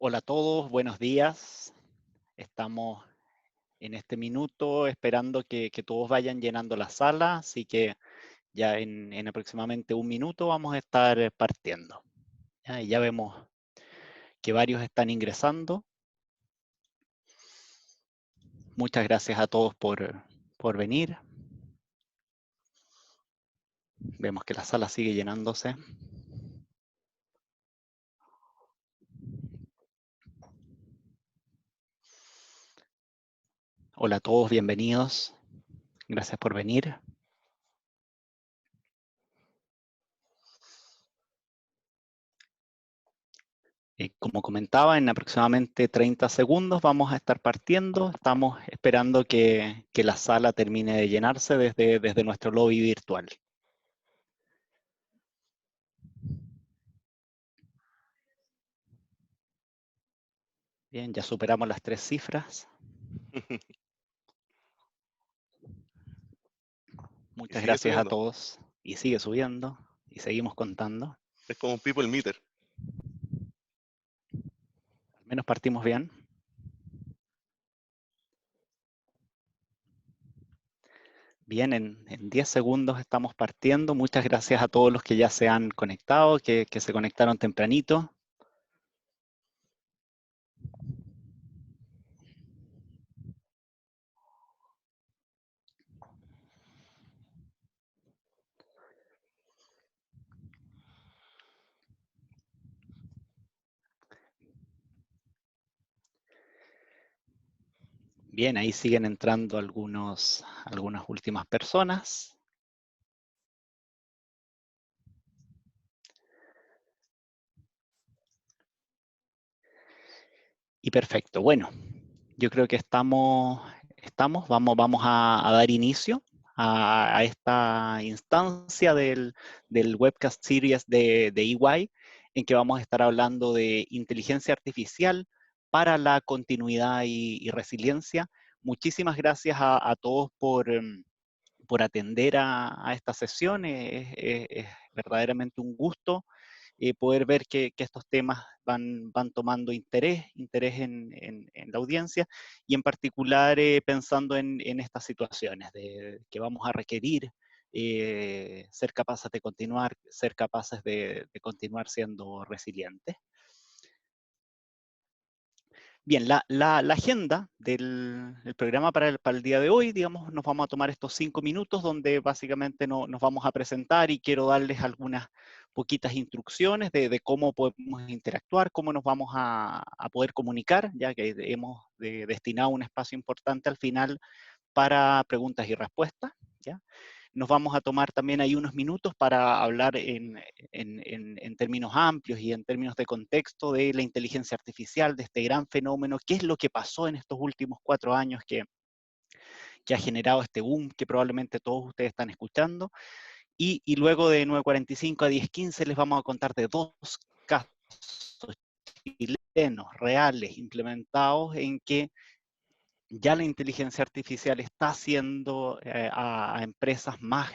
Hola a todos, buenos días. Estamos en este minuto esperando que todos vayan llenando la sala, así que ya en aproximadamente un minuto vamos a estar partiendo. Y ya vemos que varios están ingresando. Muchas gracias a todos por venir. Vemos que la sala sigue llenándose. Hola a todos, bienvenidos. Gracias por venir. Como comentaba, en aproximadamente 30 segundos vamos a estar partiendo. Estamos esperando que la sala termine de llenarse desde nuestro lobby virtual. Bien, ya superamos las 3 cifras. Y Muchas sigue gracias a subiendo. todos. Y sigue subiendo. Y seguimos contando. Es como un people meter. Al menos partimos bien. Bien, en 10 segundos estamos partiendo. Muchas gracias a todos los que ya se han conectado, que se conectaron tempranito. Bien, ahí siguen entrando algunas últimas personas. Y perfecto. Bueno, yo creo que vamos a dar inicio a esta instancia del webcast series de EY, en que vamos a estar hablando de inteligencia artificial para la continuidad y resiliencia. Muchísimas gracias a todos por atender a esta sesión. Es verdaderamente un gusto poder ver que estos temas van tomando interés en la audiencia, y en particular pensando en estas situaciones de que vamos a requerir ser capaces de continuar siendo resilientes. Bien, la agenda del programa para el día de hoy, digamos, nos vamos a tomar estos 5 minutos donde básicamente nos vamos a presentar, y quiero darles algunas poquitas instrucciones de cómo podemos interactuar, cómo nos vamos a poder comunicar, ya que hemos destinado un espacio importante al final para preguntas y respuestas, ¿ya? Nos vamos a tomar también ahí unos minutos para hablar en términos amplios y en términos de contexto de la inteligencia artificial, de este gran fenómeno, qué es lo que pasó en estos últimos 4 años que ha generado este boom que probablemente todos ustedes están escuchando. Y luego de 9:45 a 10:15 les vamos a contar de 2 casos chilenos reales implementados en que ya la inteligencia artificial está haciendo a empresas más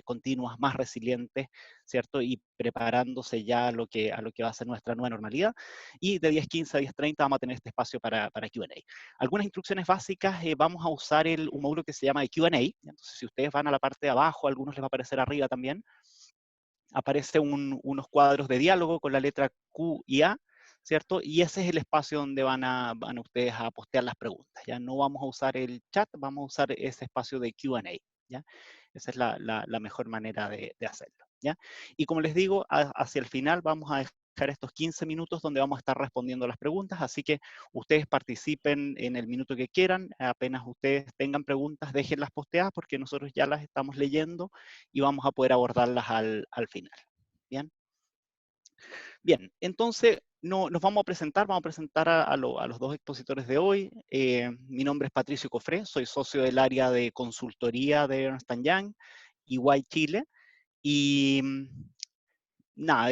continuas, más resilientes, ¿cierto? Y preparándose ya a lo que va a ser nuestra nueva normalidad. Y de 10:15 a 10:30 vamos a tener este espacio para Q&A. Algunas instrucciones básicas, vamos a usar un módulo que se llama de Q&A. Entonces, si ustedes van a la parte de abajo, a algunos les va a aparecer arriba también, aparece unos cuadros de diálogo con la letra Q y A, ¿cierto? Y ese es el espacio donde van ustedes a postear las preguntas, ¿ya? No vamos a usar el chat, vamos a usar ese espacio de Q&A, ¿ya? Esa es la mejor manera de hacerlo, ¿ya? Y como les digo, hacia el final vamos a dejar estos 15 minutos donde vamos a estar respondiendo las preguntas, así que ustedes participen en el minuto que quieran. Apenas ustedes tengan preguntas, déjenlas posteadas porque nosotros ya las estamos leyendo y vamos a poder abordarlas al final. ¿Bien? Bien, entonces nos vamos a presentar a los dos expositores de hoy. Mi nombre es Patricio Cofré, soy socio del área de consultoría de Ernst Young, EY Chile, y nada,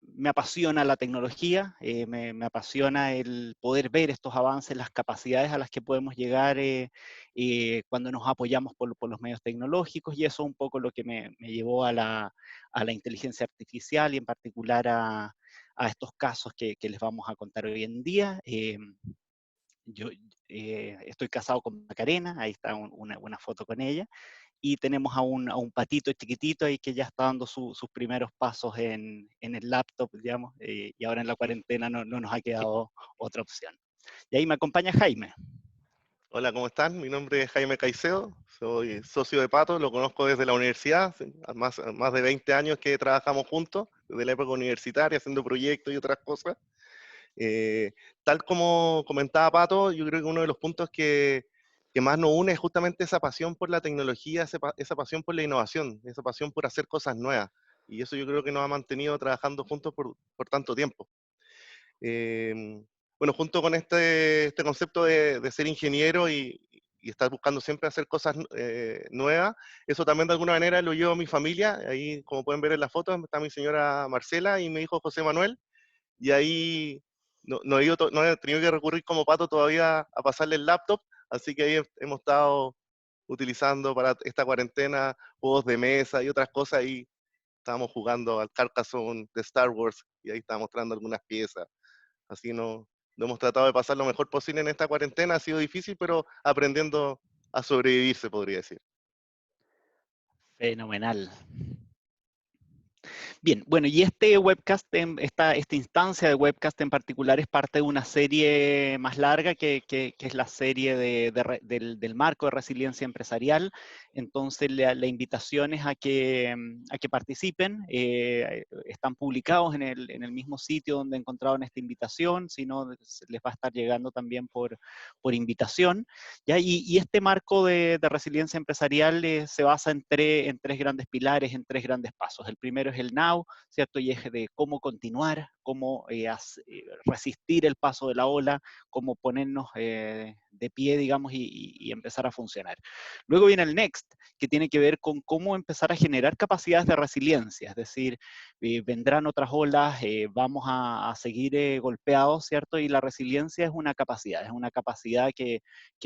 me apasiona la tecnología, me apasiona el poder ver estos avances, las capacidades a las que podemos llegar cuando nos apoyamos por los medios tecnológicos, y eso es un poco lo que me llevó a la inteligencia artificial y en particular a a estos casos que les vamos a contar hoy en día. Yo estoy casado con Macarena, ahí está una foto con ella, y tenemos a un patito chiquitito ahí que ya está dando sus primeros pasos en el laptop, digamos, y ahora en la cuarentena no nos ha quedado otra opción. Y ahí me acompaña Jaime. Hola, ¿cómo están? Mi nombre es Jaime Caicedo, soy socio de Pato, lo conozco desde la universidad, hace más de 20 años que trabajamos juntos, desde la época universitaria, haciendo proyectos y otras cosas. Eh, Tal como comentaba Pato, yo creo que uno de los puntos que más nos une es justamente esa pasión por la tecnología, esa pasión por la innovación, esa pasión por hacer cosas nuevas. Y eso yo creo que nos ha mantenido trabajando juntos por tanto tiempo. Bueno, junto con este concepto de ser ingeniero y estar buscando siempre hacer cosas nuevas, eso también de alguna manera lo llevo a mi familia. Ahí, como pueden ver en la foto, está mi señora Marcela y mi hijo José Manuel. Y ahí no he tenido que recurrir como Pato todavía a pasarle el laptop, así que ahí hemos estado utilizando para esta cuarentena juegos de mesa y otras cosas. Y estábamos jugando al Carcassonne de Star Wars y ahí estaba mostrando algunas piezas. Así no hemos tratado de pasar lo mejor posible en esta cuarentena. Ha sido difícil, pero aprendiendo a sobrevivir, se podría decir. Fenomenal. Bien, bueno, y este webcast, esta instancia de webcast en particular es parte de una serie más larga que es la serie del marco de resiliencia empresarial. Entonces, la invitación es a que participen. Están publicados en el mismo sitio donde encontraron esta invitación, si no, les va a estar llegando también por invitación. ¿Ya? Y este marco de resiliencia empresarial se basa en tres grandes pilares, en tres grandes pasos. El primero es el now, ¿cierto? Y es de cómo continuar, cómo resistir el paso de la ola, cómo ponernos de pie, digamos, y empezar a funcionar. Luego viene el next, que tiene que ver con cómo empezar a generar capacidades de resiliencia, es decir, vendrán otras olas, vamos a seguir golpeados, ¿cierto? Y la resiliencia es una capacidad que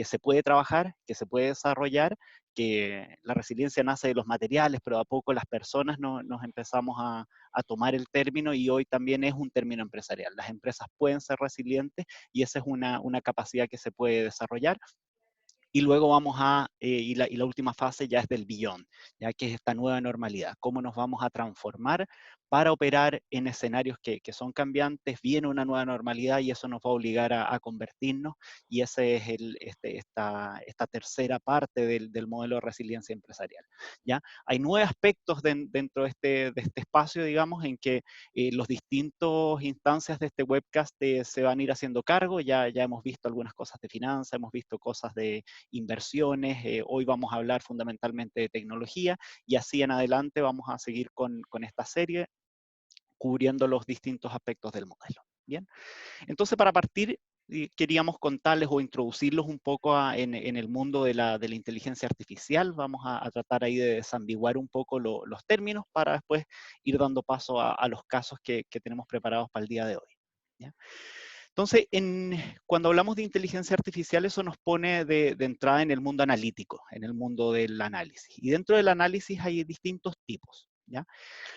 se puede trabajar, que se puede desarrollar, que la resiliencia nace de los materiales, pero a poco las personas nos empezamos a tomar el término y hoy también es un término empresarial. Las empresas pueden ser resilientes y esa es una capacidad que se puede desarrollar. Y luego vamos y la última fase ya es del beyond, ya que es esta nueva normalidad. ¿Cómo nos vamos a transformar para operar en escenarios que son cambiantes? Viene una nueva normalidad y eso nos va a obligar a convertirnos. Y ese es esta tercera parte del modelo de resiliencia empresarial. ¿Ya? Hay 9 aspectos dentro de este espacio, digamos, en que los distintos instancias de este webcast se van a ir haciendo cargo. Ya hemos visto algunas cosas de finanzas, hemos visto cosas de inversiones, hoy vamos a hablar fundamentalmente de tecnología y así en adelante vamos a seguir con esta serie cubriendo los distintos aspectos del modelo. Bien, entonces para partir queríamos contarles o introducirlos un poco en el mundo de la inteligencia artificial. Vamos a tratar ahí de desambiguar un poco los términos para después ir dando paso a los casos que tenemos preparados para el día de hoy. ¿Ya? Entonces, cuando hablamos de inteligencia artificial, eso nos pone de entrada en el mundo analítico, en el mundo del análisis. Y dentro del análisis hay distintos tipos, ¿ya?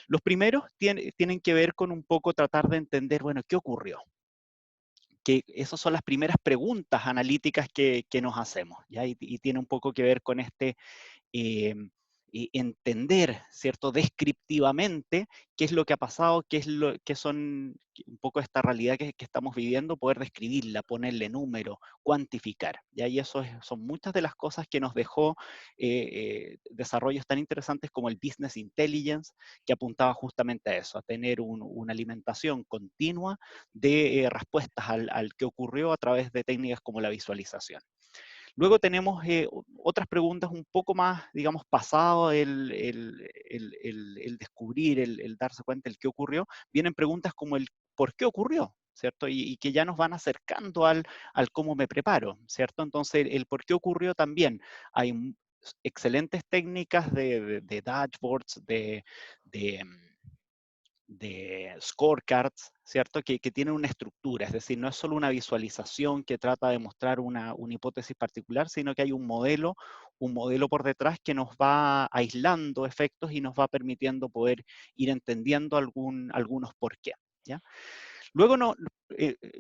Los primeros tienen que ver con un poco tratar de entender, bueno, ¿qué ocurrió? Que esas son las primeras preguntas analíticas que nos hacemos, ¿ya? Y tiene un poco que ver con eh, entender, ¿cierto? Descriptivamente qué es lo que ha pasado, qué son un poco esta realidad que estamos viviendo, poder describirla, ponerle número, cuantificar. ¿Ya? Y son muchas de las cosas que nos dejó desarrollos tan interesantes como el Business Intelligence, que apuntaba justamente a eso, a tener una alimentación continua de respuestas al que ocurrió a través de técnicas como la visualización. Luego tenemos otras preguntas un poco más, digamos, pasado el descubrir, el darse cuenta del qué ocurrió. Vienen preguntas como el por qué ocurrió, ¿cierto? Y que ya nos van acercando al cómo me preparo, ¿cierto? Entonces, el por qué ocurrió también. Hay excelentes técnicas de dashboards, de de scorecards, ¿cierto? Que tienen una estructura, es decir, no es solo una visualización que trata de mostrar una hipótesis particular, sino que hay un modelo por detrás que nos va aislando efectos y nos va permitiendo poder ir entendiendo algunos por qué, ¿ya? Luego,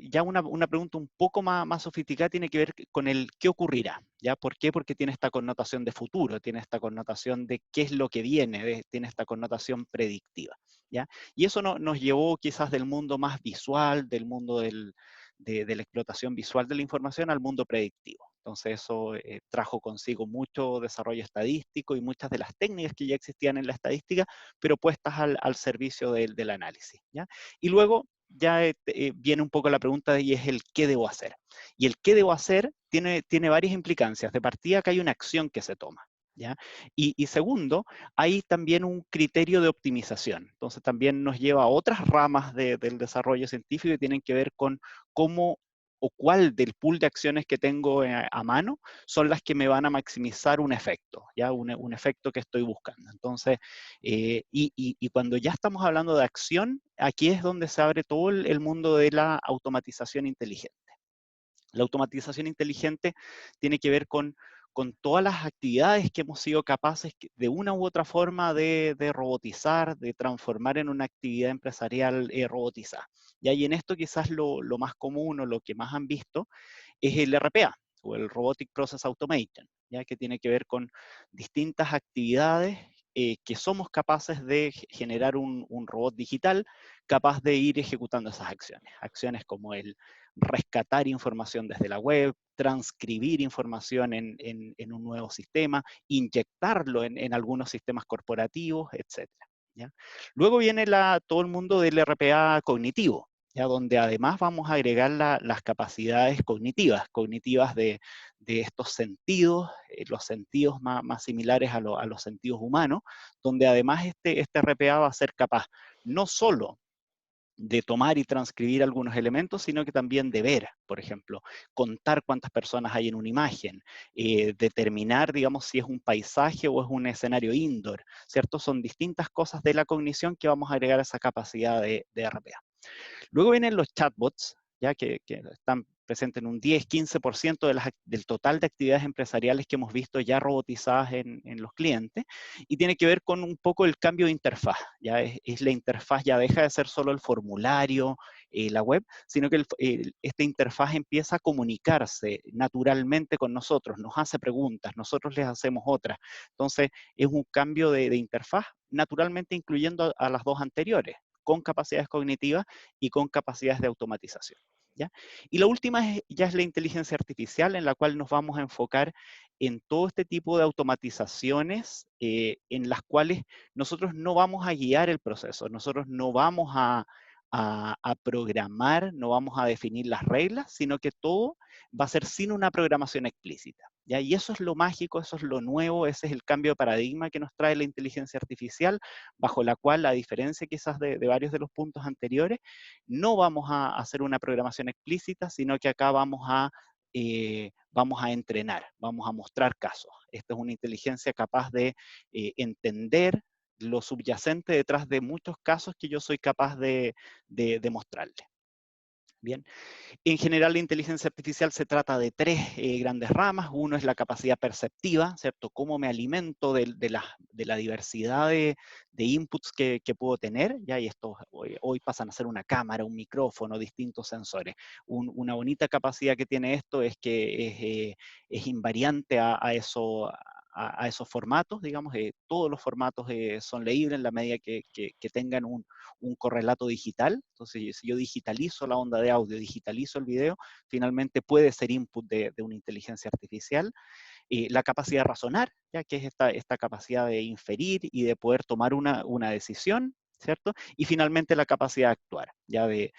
ya una pregunta un poco más sofisticada tiene que ver con el qué ocurrirá. ¿Ya? ¿Por qué? Porque tiene esta connotación de futuro, tiene esta connotación de qué es lo que viene, tiene esta connotación predictiva. ¿Ya? Y eso nos llevó quizás del mundo más visual, del mundo de la explotación visual de la información al mundo predictivo. Entonces eso trajo consigo mucho desarrollo estadístico y muchas de las técnicas que ya existían en la estadística, pero puestas al servicio del análisis. ¿Ya? Y luego ya viene un poco la pregunta y es el qué debo hacer. Y el qué debo hacer tiene varias implicancias. De partida que hay una acción que se toma. ¿Ya? Y segundo, hay también un criterio de optimización. Entonces también nos lleva a otras ramas del desarrollo científico que tienen que ver con cómo o cuál del pool de acciones que tengo a mano son las que me van a maximizar un efecto, ¿ya? Un efecto que estoy buscando. Entonces, y cuando ya estamos hablando de acción, aquí es donde se abre todo el mundo de la automatización inteligente. La automatización inteligente tiene que ver con todas las actividades que hemos sido capaces de una u otra forma de robotizar, de transformar en una actividad empresarial robotizada. Y en esto quizás lo más común o lo que más han visto es el RPA, o el Robotic Process Automation, ¿ya? Que tiene que ver con distintas actividades que somos capaces de generar un robot digital capaz de ir ejecutando esas acciones. Acciones como el rescatar información desde la web, transcribir información en un nuevo sistema, inyectarlo en algunos sistemas corporativos, etcétera. ¿Ya? Luego viene todo el mundo del RPA cognitivo, ¿ya? Donde además vamos a agregar las capacidades cognitivas de estos sentidos, los sentidos más similares a los sentidos humanos, donde además este RPA va a ser capaz no solo de tomar y transcribir algunos elementos, sino que también de ver, por ejemplo, contar cuántas personas hay en una imagen, determinar, digamos, si es un paisaje o es un escenario indoor, ¿cierto? Son distintas cosas de la cognición que vamos a agregar a esa capacidad de RPA. Luego vienen los chatbots, ya que están presentes en un 10-15% del total de actividades empresariales que hemos visto ya robotizadas en los clientes, y tiene que ver con un poco el cambio de interfaz. Ya es la interfaz, ya deja de ser solo el formulario, la web, sino que esta interfaz empieza a comunicarse naturalmente con nosotros, nos hace preguntas, nosotros les hacemos otras. Entonces, es un cambio de interfaz, naturalmente incluyendo a las dos anteriores, con capacidades cognitivas y con capacidades de automatización. ¿Ya? Y la última ya es la inteligencia artificial, en la cual nos vamos a enfocar en todo este tipo de automatizaciones en las cuales nosotros no vamos a guiar el proceso, nosotros no vamos a programar, no vamos a definir las reglas, sino que todo va a ser sin una programación explícita. ¿Ya? Y eso es lo mágico, eso es lo nuevo, ese es el cambio de paradigma que nos trae la inteligencia artificial, bajo la cual, a diferencia quizás de varios de los puntos anteriores, no vamos a hacer una programación explícita, sino que acá vamos a entrenar, vamos a mostrar casos. Esta es una inteligencia capaz de entender lo subyacente detrás de muchos casos que yo soy capaz de mostrarle. Bien, en general, la inteligencia artificial se trata de tres grandes ramas. Uno es la capacidad perceptiva, ¿cierto? Cómo me alimento de la diversidad de inputs que puedo tener, ¿ya? Y estos hoy pasan a ser una cámara, un micrófono, distintos sensores. Una bonita capacidad que tiene esto es que es invariante a eso, a esos formatos, digamos, todos los formatos son leíbles en la medida que tengan un correlato digital. Entonces, si yo digitalizo la onda de audio, digitalizo el video, finalmente puede ser input de una inteligencia artificial. La capacidad de razonar, ya que es esta capacidad de inferir y de poder tomar una decisión, ¿cierto? Y finalmente la capacidad de actuar, ya de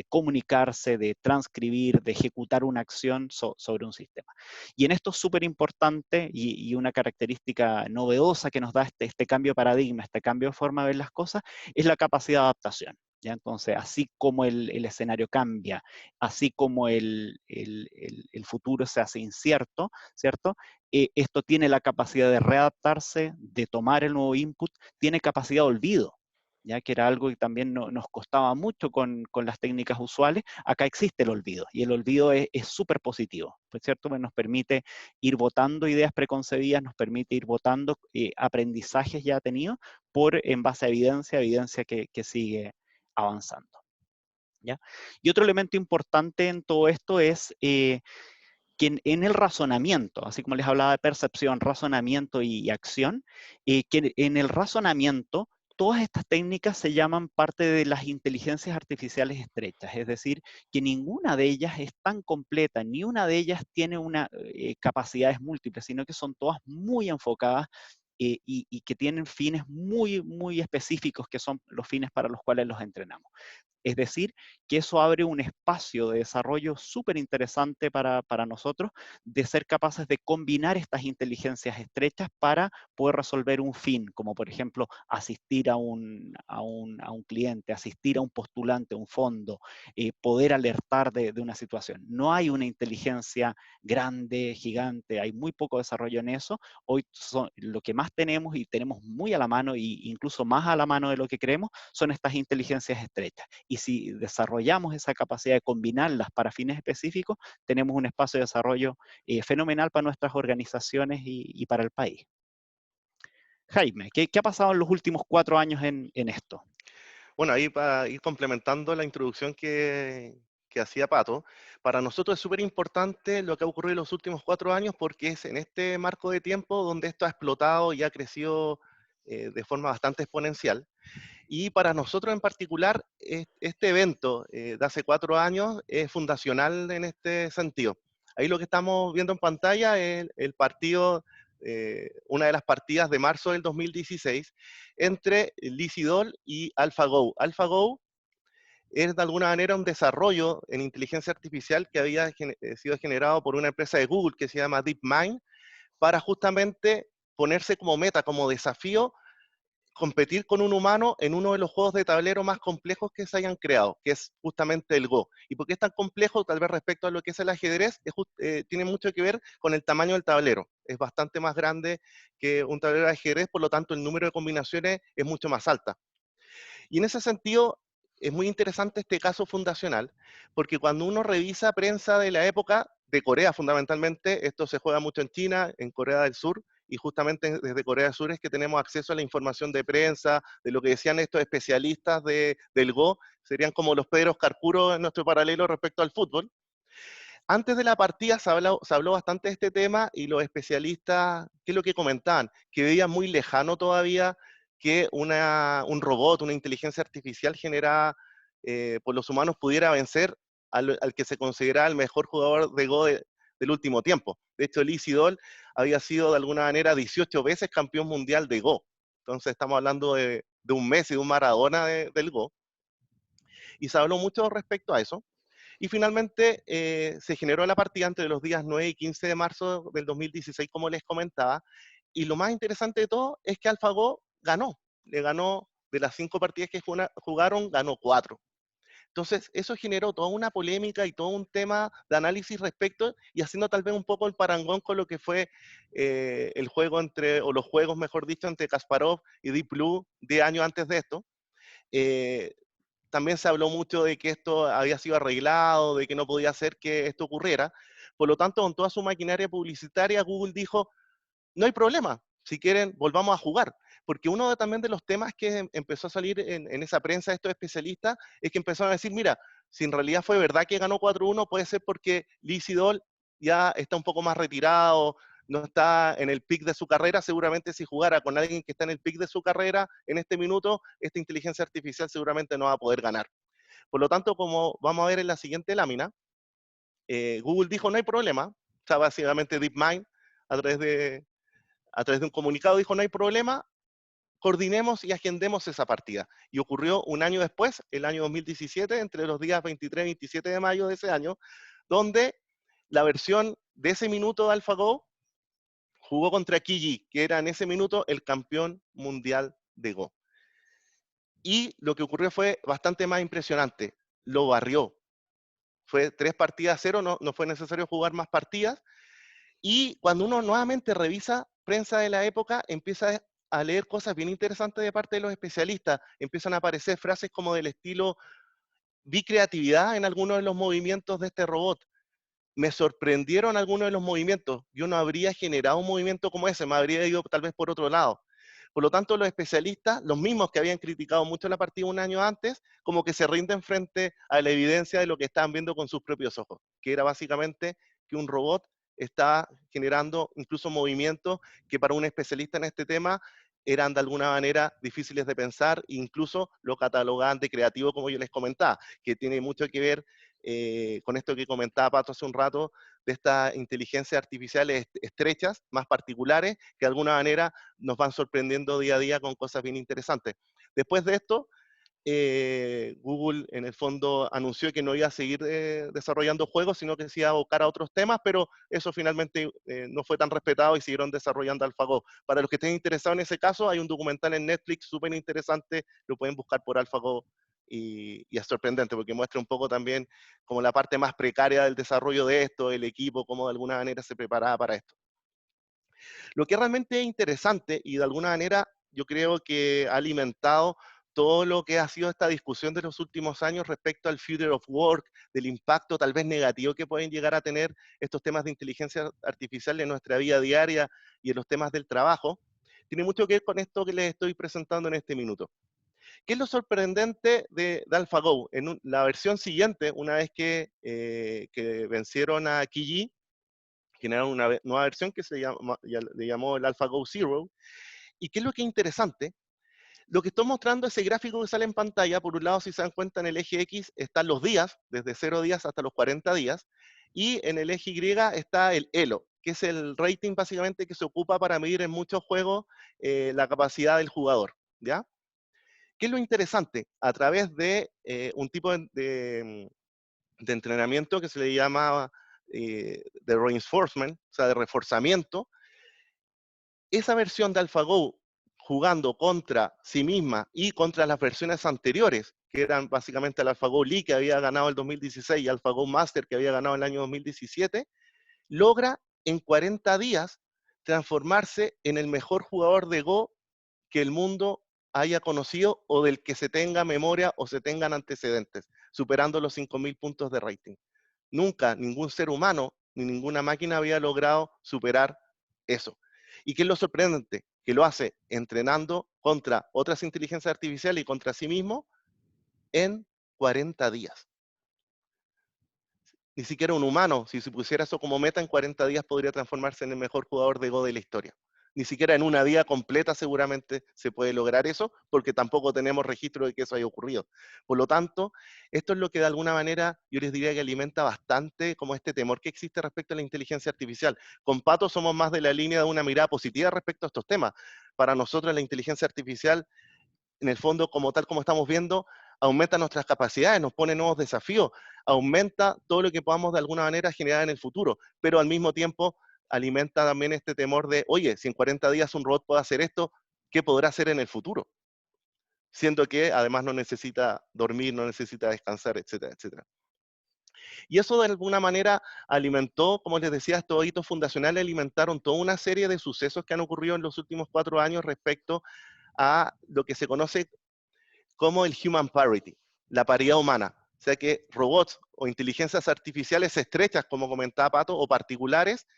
comunicarse, de transcribir, de ejecutar una acción sobre un sistema. Y en esto es súper importante y una característica novedosa que nos da este cambio de paradigma, este cambio de forma de ver las cosas, es la capacidad de adaptación. ¿Ya? Entonces, así como el escenario cambia, así como el futuro se hace incierto, ¿cierto? Esto tiene la capacidad de readaptarse, de tomar el nuevo input, tiene capacidad de olvido, ya que era algo que también nos costaba mucho con las técnicas usuales. Acá existe el olvido, y el olvido es súper positivo, pues, ¿cierto? Pues nos permite ir botando ideas preconcebidas, nos permite ir botando aprendizajes ya tenidos en base a evidencia que sigue avanzando. ¿ya? Y otro elemento importante en todo esto es que en el razonamiento, así como les hablaba de percepción, razonamiento y acción, que en el razonamiento todas estas técnicas se llaman parte de las inteligencias artificiales estrechas, es decir, que ninguna de ellas es tan completa, ni una de ellas tiene una, capacidades múltiples, sino que son todas muy enfocadas y que tienen fines muy, muy específicos, que son los fines para los cuales los entrenamos. Es decir, que eso abre un espacio de desarrollo súper interesante para nosotros, de ser capaces de combinar estas inteligencias estrechas para poder resolver un fin, como por ejemplo asistir a un cliente, asistir a un postulante, a un fondo, poder alertar de una situación. No hay una inteligencia grande, gigante, hay muy poco desarrollo en eso. Hoy lo que más tenemos y tenemos muy a la mano, e incluso más a la mano de lo que creemos, son estas inteligencias estrechas. Y si desarrollamos esa capacidad de combinarlas para fines específicos, tenemos un espacio de desarrollo fenomenal para nuestras organizaciones y para el país. Jaime, ¿qué ha pasado en los últimos 4 años en esto? Bueno, ahí para ir complementando la introducción que hacía Pato, para nosotros es súper importante lo que ha ocurrido en los últimos 4 años porque es en este marco de tiempo donde esto ha explotado y ha crecido de forma bastante exponencial. Y para nosotros en particular, este evento de hace 4 años es fundacional en este sentido. Ahí lo que estamos viendo en pantalla es el partido, una de las partidas de marzo del 2016 entre Lisidol y AlphaGo. AlphaGo es de alguna manera un desarrollo en inteligencia artificial que había sido generado por una empresa de Google que se llama DeepMind para justamente ponerse como meta, como desafío competir con un humano en uno de los juegos de tablero más complejos que se hayan creado, que es justamente el Go. ¿Y por qué es tan complejo? Tal vez respecto a lo que es el ajedrez, tiene mucho que ver con el tamaño del tablero. Es bastante más grande que un tablero de ajedrez, por lo tanto el número de combinaciones es mucho más alta. Y en ese sentido, es muy interesante este caso fundacional, porque cuando uno revisa prensa de la época, de Corea fundamentalmente, esto se juega mucho en China, en Corea del Sur, y justamente desde Corea del Sur es que tenemos acceso a la información de prensa, de lo que decían estos especialistas del Go, serían como los Pedro Carpuro en nuestro paralelo respecto al fútbol. Antes de la partida se habló bastante de este tema y los especialistas, ¿qué es lo que comentaban? Que veían muy lejano todavía que un robot, una inteligencia artificial generada por los humanos pudiera vencer al que se consideraba el mejor jugador de Go del último tiempo. De hecho, Lee Sedol había sido de alguna manera 18 veces campeón mundial de Go. Entonces estamos hablando de un Messi, de un Maradona del Go. Y se habló mucho respecto a eso. Y finalmente se generó la partida entre los días 9 y 15 de marzo del 2016, como les comentaba. Y lo más interesante de todo es que AlphaGo ganó. Le ganó de las 5 partidas que jugaron, ganó 4. Entonces, eso generó toda una polémica y todo un tema de análisis respecto y haciendo tal vez un poco el parangón con lo que fue el juego o los juegos, mejor dicho, entre Kasparov y Deep Blue 10 años antes de esto. Eh, También se habló mucho de que esto había sido arreglado, de que no podía ser que esto ocurriera. Por lo tanto, con toda su maquinaria publicitaria, Google dijo, no hay problema, si quieren, volvamos a jugar. Porque también de los temas que empezó a salir en esa prensa de estos especialistas es que empezaron a decir, mira, si en realidad fue verdad que ganó 4-1, puede ser porque Lee Sedol ya está un poco más retirado, no está en el pic de su carrera. Seguramente si jugara con alguien que está en el pic de su carrera en este minuto, esta inteligencia artificial seguramente no va a poder ganar. Por lo tanto, como vamos a ver en la siguiente lámina, Google dijo no hay problema, o sea, básicamente DeepMind a través de, a través de un comunicado dijo no hay problema, coordinemos y agendemos esa partida. Y ocurrió un año después, el año 2017, entre los días 23 y 27 de mayo de ese año, donde la versión de ese minuto de AlphaGo jugó contra Kiji, que era en ese minuto el campeón mundial de Go. Y lo que ocurrió fue bastante más impresionante. Lo barrió. Fue 3 partidas a 0, no fue necesario jugar más partidas. Y cuando uno nuevamente revisa prensa de la época, empieza a leer cosas bien interesantes de parte de los especialistas. Empiezan a aparecer frases como del estilo, vi creatividad en algunos de los movimientos de este robot. Me sorprendieron algunos de los movimientos. Yo no habría generado un movimiento como ese, me habría ido tal vez por otro lado. Por lo tanto, los especialistas, los mismos que habían criticado mucho la partida un año antes, como que se rinden frente a la evidencia de lo que estaban viendo con sus propios ojos, que era básicamente que un robot está generando incluso movimientos que para un especialista en este tema eran de alguna manera difíciles de pensar, incluso lo catalogaban de creativo, como yo les comentaba, que tiene mucho que ver con esto que comentaba Pato hace un rato, de estas inteligencias artificiales estrechas, más particulares, que de alguna manera nos van sorprendiendo día a día con cosas bien interesantes. Después de esto, Google en el fondo anunció que no iba a seguir desarrollando juegos, sino que se iba a abocar a otros temas, pero eso finalmente no fue tan respetado y siguieron desarrollando AlphaGo. Para los que estén interesados en ese caso, hay un documental en Netflix súper interesante, lo pueden buscar por AlphaGo y es sorprendente porque muestra un poco también como la parte más precaria del desarrollo de esto, el equipo, cómo de alguna manera se preparaba para esto. Lo que realmente es interesante y de alguna manera yo creo que ha alimentado todo lo que ha sido esta discusión de los últimos años respecto al future of work, del impacto tal vez negativo que pueden llegar a tener estos temas de inteligencia artificial en nuestra vida diaria y en los temas del trabajo, tiene mucho que ver con esto que les estoy presentando en este minuto. ¿Qué es lo sorprendente de AlphaGo? La versión siguiente, una vez que vencieron a Kiji, generaron una nueva versión que le llamó el AlphaGo Zero. ¿Y qué es lo que es interesante? Lo que estoy mostrando, ese gráfico que sale en pantalla, por un lado, si se dan cuenta, en el eje X están los días, desde 0 días hasta los 40 días, y en el eje Y está el ELO, que es el rating básicamente que se ocupa para medir en muchos juegos la capacidad del jugador, ¿ya? ¿Qué es lo interesante? A través de un tipo de entrenamiento que se le llama de reinforcement, o sea, de reforzamiento, esa versión de AlphaGo jugando contra sí misma y contra las versiones anteriores, que eran básicamente el AlphaGo League que había ganado el 2016 y AlphaGo Master que había ganado el año 2017, logra en 40 días transformarse en el mejor jugador de Go que el mundo haya conocido o del que se tenga memoria o se tengan antecedentes, superando los 5.000 puntos de rating. Nunca ningún ser humano ni ninguna máquina había logrado superar eso. ¿Y qué es lo sorprendente? Que lo hace entrenando contra otras inteligencias artificiales y contra sí mismo en 40 días. Ni siquiera un humano, si se pusiera eso como meta, en 40 días podría transformarse en el mejor jugador de Go de la historia. Ni siquiera en una vida completa seguramente se puede lograr eso, porque tampoco tenemos registro de que eso haya ocurrido. Por lo tanto, esto es lo que de alguna manera yo les diría que alimenta bastante como este temor que existe respecto a la inteligencia artificial. Con Pato somos más de la línea de una mirada positiva respecto a estos temas. Para nosotros la inteligencia artificial en el fondo, como tal como estamos viendo, aumenta nuestras capacidades, nos pone nuevos desafíos, aumenta todo lo que podamos de alguna manera generar en el futuro, pero al mismo tiempo alimenta también este temor de, oye, si en 40 días un robot puede hacer esto, ¿qué podrá hacer en el futuro? Siendo que además no necesita dormir, no necesita descansar, etcétera, etcétera. Y eso de alguna manera alimentó, como les decía, estos hitos fundacionales alimentaron toda una serie de sucesos que han ocurrido en los últimos 4 años respecto a lo que se conoce como el human parity, la paridad humana. O sea que robots o inteligencias artificiales estrechas, como comentaba Pato, o particulares,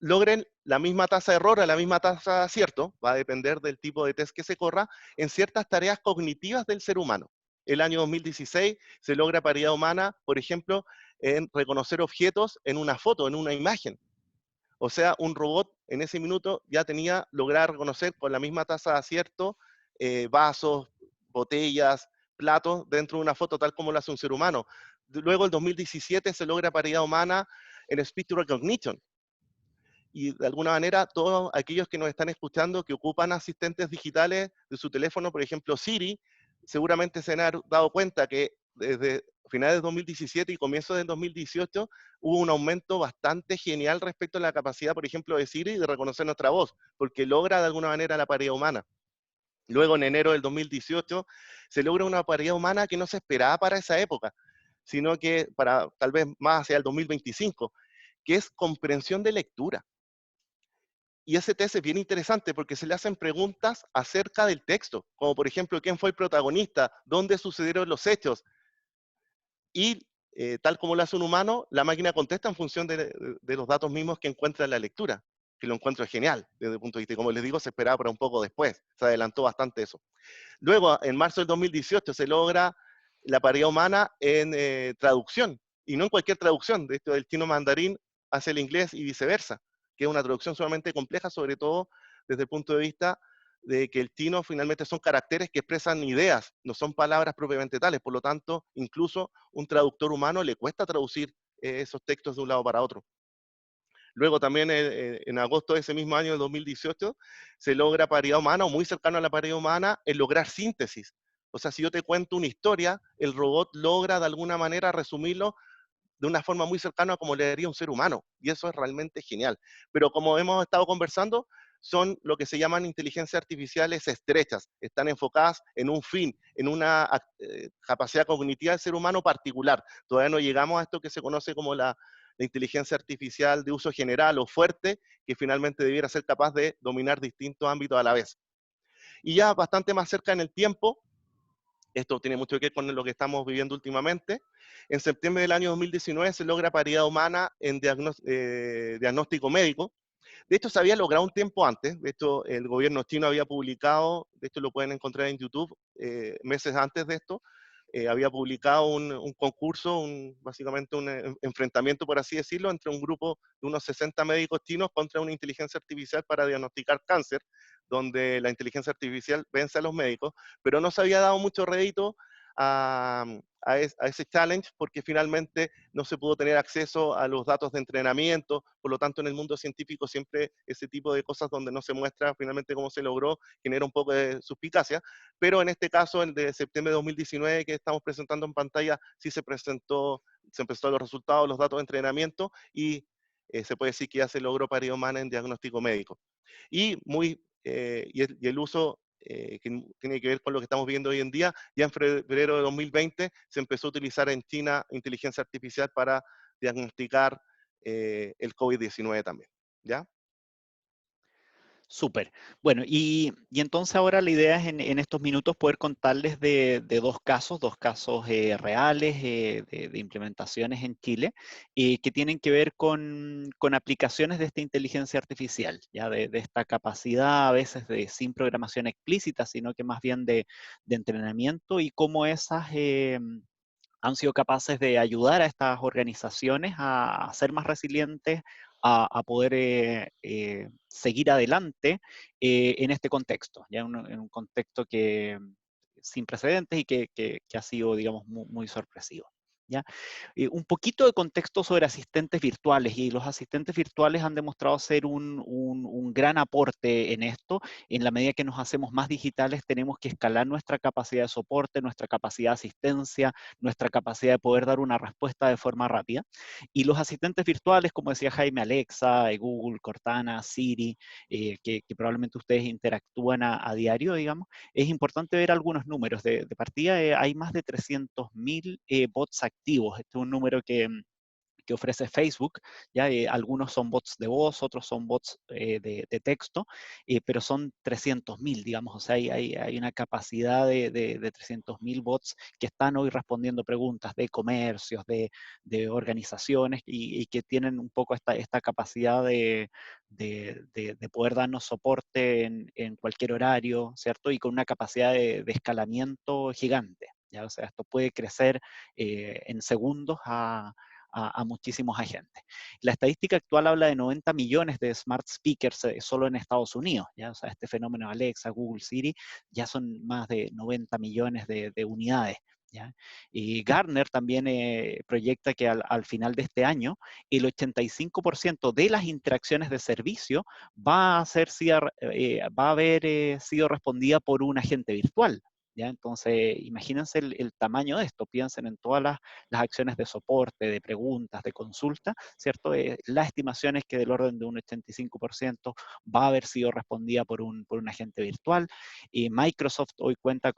logren la misma tasa de error, la misma tasa de acierto, va a depender del tipo de test que se corra, en ciertas tareas cognitivas del ser humano. El año 2016 se logra paridad humana, por ejemplo, en reconocer objetos en una foto, en una imagen. O sea, un robot en ese minuto ya tenía lograr reconocer con la misma tasa de acierto vasos, botellas, platos dentro de una foto tal como lo hace un ser humano. Luego, el 2017 se logra paridad humana en speech recognition. Y de alguna manera, todos aquellos que nos están escuchando que ocupan asistentes digitales de su teléfono, por ejemplo Siri, seguramente se han dado cuenta que desde finales de 2017 y comienzos del 2018 hubo un aumento bastante genial respecto a la capacidad, por ejemplo, de Siri de reconocer nuestra voz, porque logra de alguna manera la paridad humana. Luego, en enero del 2018, se logra una paridad humana que no se esperaba para esa época, sino que para tal vez más hacia el 2025, que es comprensión de lectura. Y ese test es bien interesante porque se le hacen preguntas acerca del texto, como por ejemplo, ¿quién fue el protagonista? ¿Dónde sucedieron los hechos? Y tal como lo hace un humano, la máquina contesta en función de los datos mismos que encuentra en la lectura. que lo encuentro genial desde el punto de vista, y como les digo, se esperaba para un poco después, se adelantó bastante eso. Luego, en marzo del 2018, se logra la paridad humana en traducción, y no en cualquier traducción, de esto del chino mandarín hacia el inglés y viceversa, que es una traducción sumamente compleja, sobre todo desde el punto de vista de que el chino finalmente son caracteres que expresan ideas, no son palabras propiamente tales, por lo tanto, incluso un traductor humano le cuesta traducir esos textos de un lado para otro. Luego también en agosto de ese mismo año, de 2018, se logra paridad humana, o muy cercano a la paridad humana, en lograr síntesis. O sea, si yo te cuento una historia, el robot logra de alguna manera resumirlo de una forma muy cercana a como le daría un ser humano. Y eso es realmente genial. Pero como hemos estado conversando, son lo que se llaman inteligencias artificiales estrechas. Están enfocadas en un fin, en una capacidad cognitiva del ser humano particular. Todavía no llegamos a esto que se conoce como la inteligencia artificial de uso general o fuerte, que finalmente debiera ser capaz de dominar distintos ámbitos a la vez. Y ya bastante más cerca en el tiempo, esto tiene mucho que ver con lo que estamos viviendo últimamente. En septiembre del año 2019 se logra paridad humana en diagnóstico médico. De hecho, se había logrado un tiempo antes. De hecho, el gobierno chino había publicado, de hecho lo pueden encontrar en YouTube, meses antes de esto, había publicado un concurso, básicamente un enfrentamiento, por así decirlo, entre un grupo de unos 60 médicos chinos contra una inteligencia artificial para diagnosticar cáncer, donde la inteligencia artificial vence a los médicos, pero no se había dado mucho rédito a ese challenge porque finalmente no se pudo tener acceso a los datos de entrenamiento, por lo tanto en el mundo científico siempre ese tipo de cosas donde no se muestra finalmente cómo se logró genera un poco de suspicacia, pero en este caso, el de septiembre de 2019 que estamos presentando en pantalla, sí se presentó los resultados, los datos de entrenamiento y se puede decir que ya se logró paridad humana en diagnóstico médico. Y el uso que tiene que ver con lo que estamos viendo hoy en día, ya en febrero de 2020 se empezó a utilizar en China inteligencia artificial para diagnosticar el COVID-19 también. ¿Ya? Súper. Bueno, y entonces ahora la idea es en estos minutos poder contarles de dos casos reales de implementaciones en Chile, que tienen que ver con aplicaciones de esta inteligencia artificial, ya de esta capacidad a veces de sin programación explícita, sino que más bien de entrenamiento y cómo esas han sido capaces de ayudar a estas organizaciones a ser más resilientes, a poder seguir adelante en este contexto, ya en un contexto sin precedentes y que ha sido, digamos, muy sorpresivo. ¿Ya? Un poquito de contexto sobre asistentes virtuales, y los asistentes virtuales han demostrado ser un gran aporte en esto. En la medida que nos hacemos más digitales, tenemos que escalar nuestra capacidad de soporte, nuestra capacidad de asistencia, nuestra capacidad de poder dar una respuesta de forma rápida. Y los asistentes virtuales, como decía Jaime, Alexa, Google, Cortana, Siri, que probablemente ustedes interactúan a diario, digamos, es importante ver algunos números. De partida, hay más de 300.000 bots activos. Este es un número que ofrece Facebook, ¿ya? Algunos son bots de voz, otros son bots de texto, pero son 300.000, digamos, o sea, hay una capacidad de 300.000 bots que están hoy respondiendo preguntas de comercios, de organizaciones y que tienen un poco esta capacidad de poder darnos soporte en cualquier horario, ¿cierto? Y con una capacidad de escalamiento gigante, ¿ya? O sea, esto puede crecer en segundos a muchísimos agentes. La estadística actual habla de 90 millones de smart speakers solo en Estados Unidos, ¿ya? O sea, este fenómeno Alexa, Google, Siri, ya son más de 90 millones de unidades. ¿Ya? Y Gartner también proyecta que al final de este año el 85% de las interacciones de servicio va a haber sido respondida por un agente virtual. ¿Ya? Entonces, imagínense el tamaño de esto, piensen en todas las acciones de soporte, de preguntas, de consulta, ¿cierto? La estimación es que del orden de un 85% va a haber sido respondida por un agente virtual. Microsoft hoy cuenta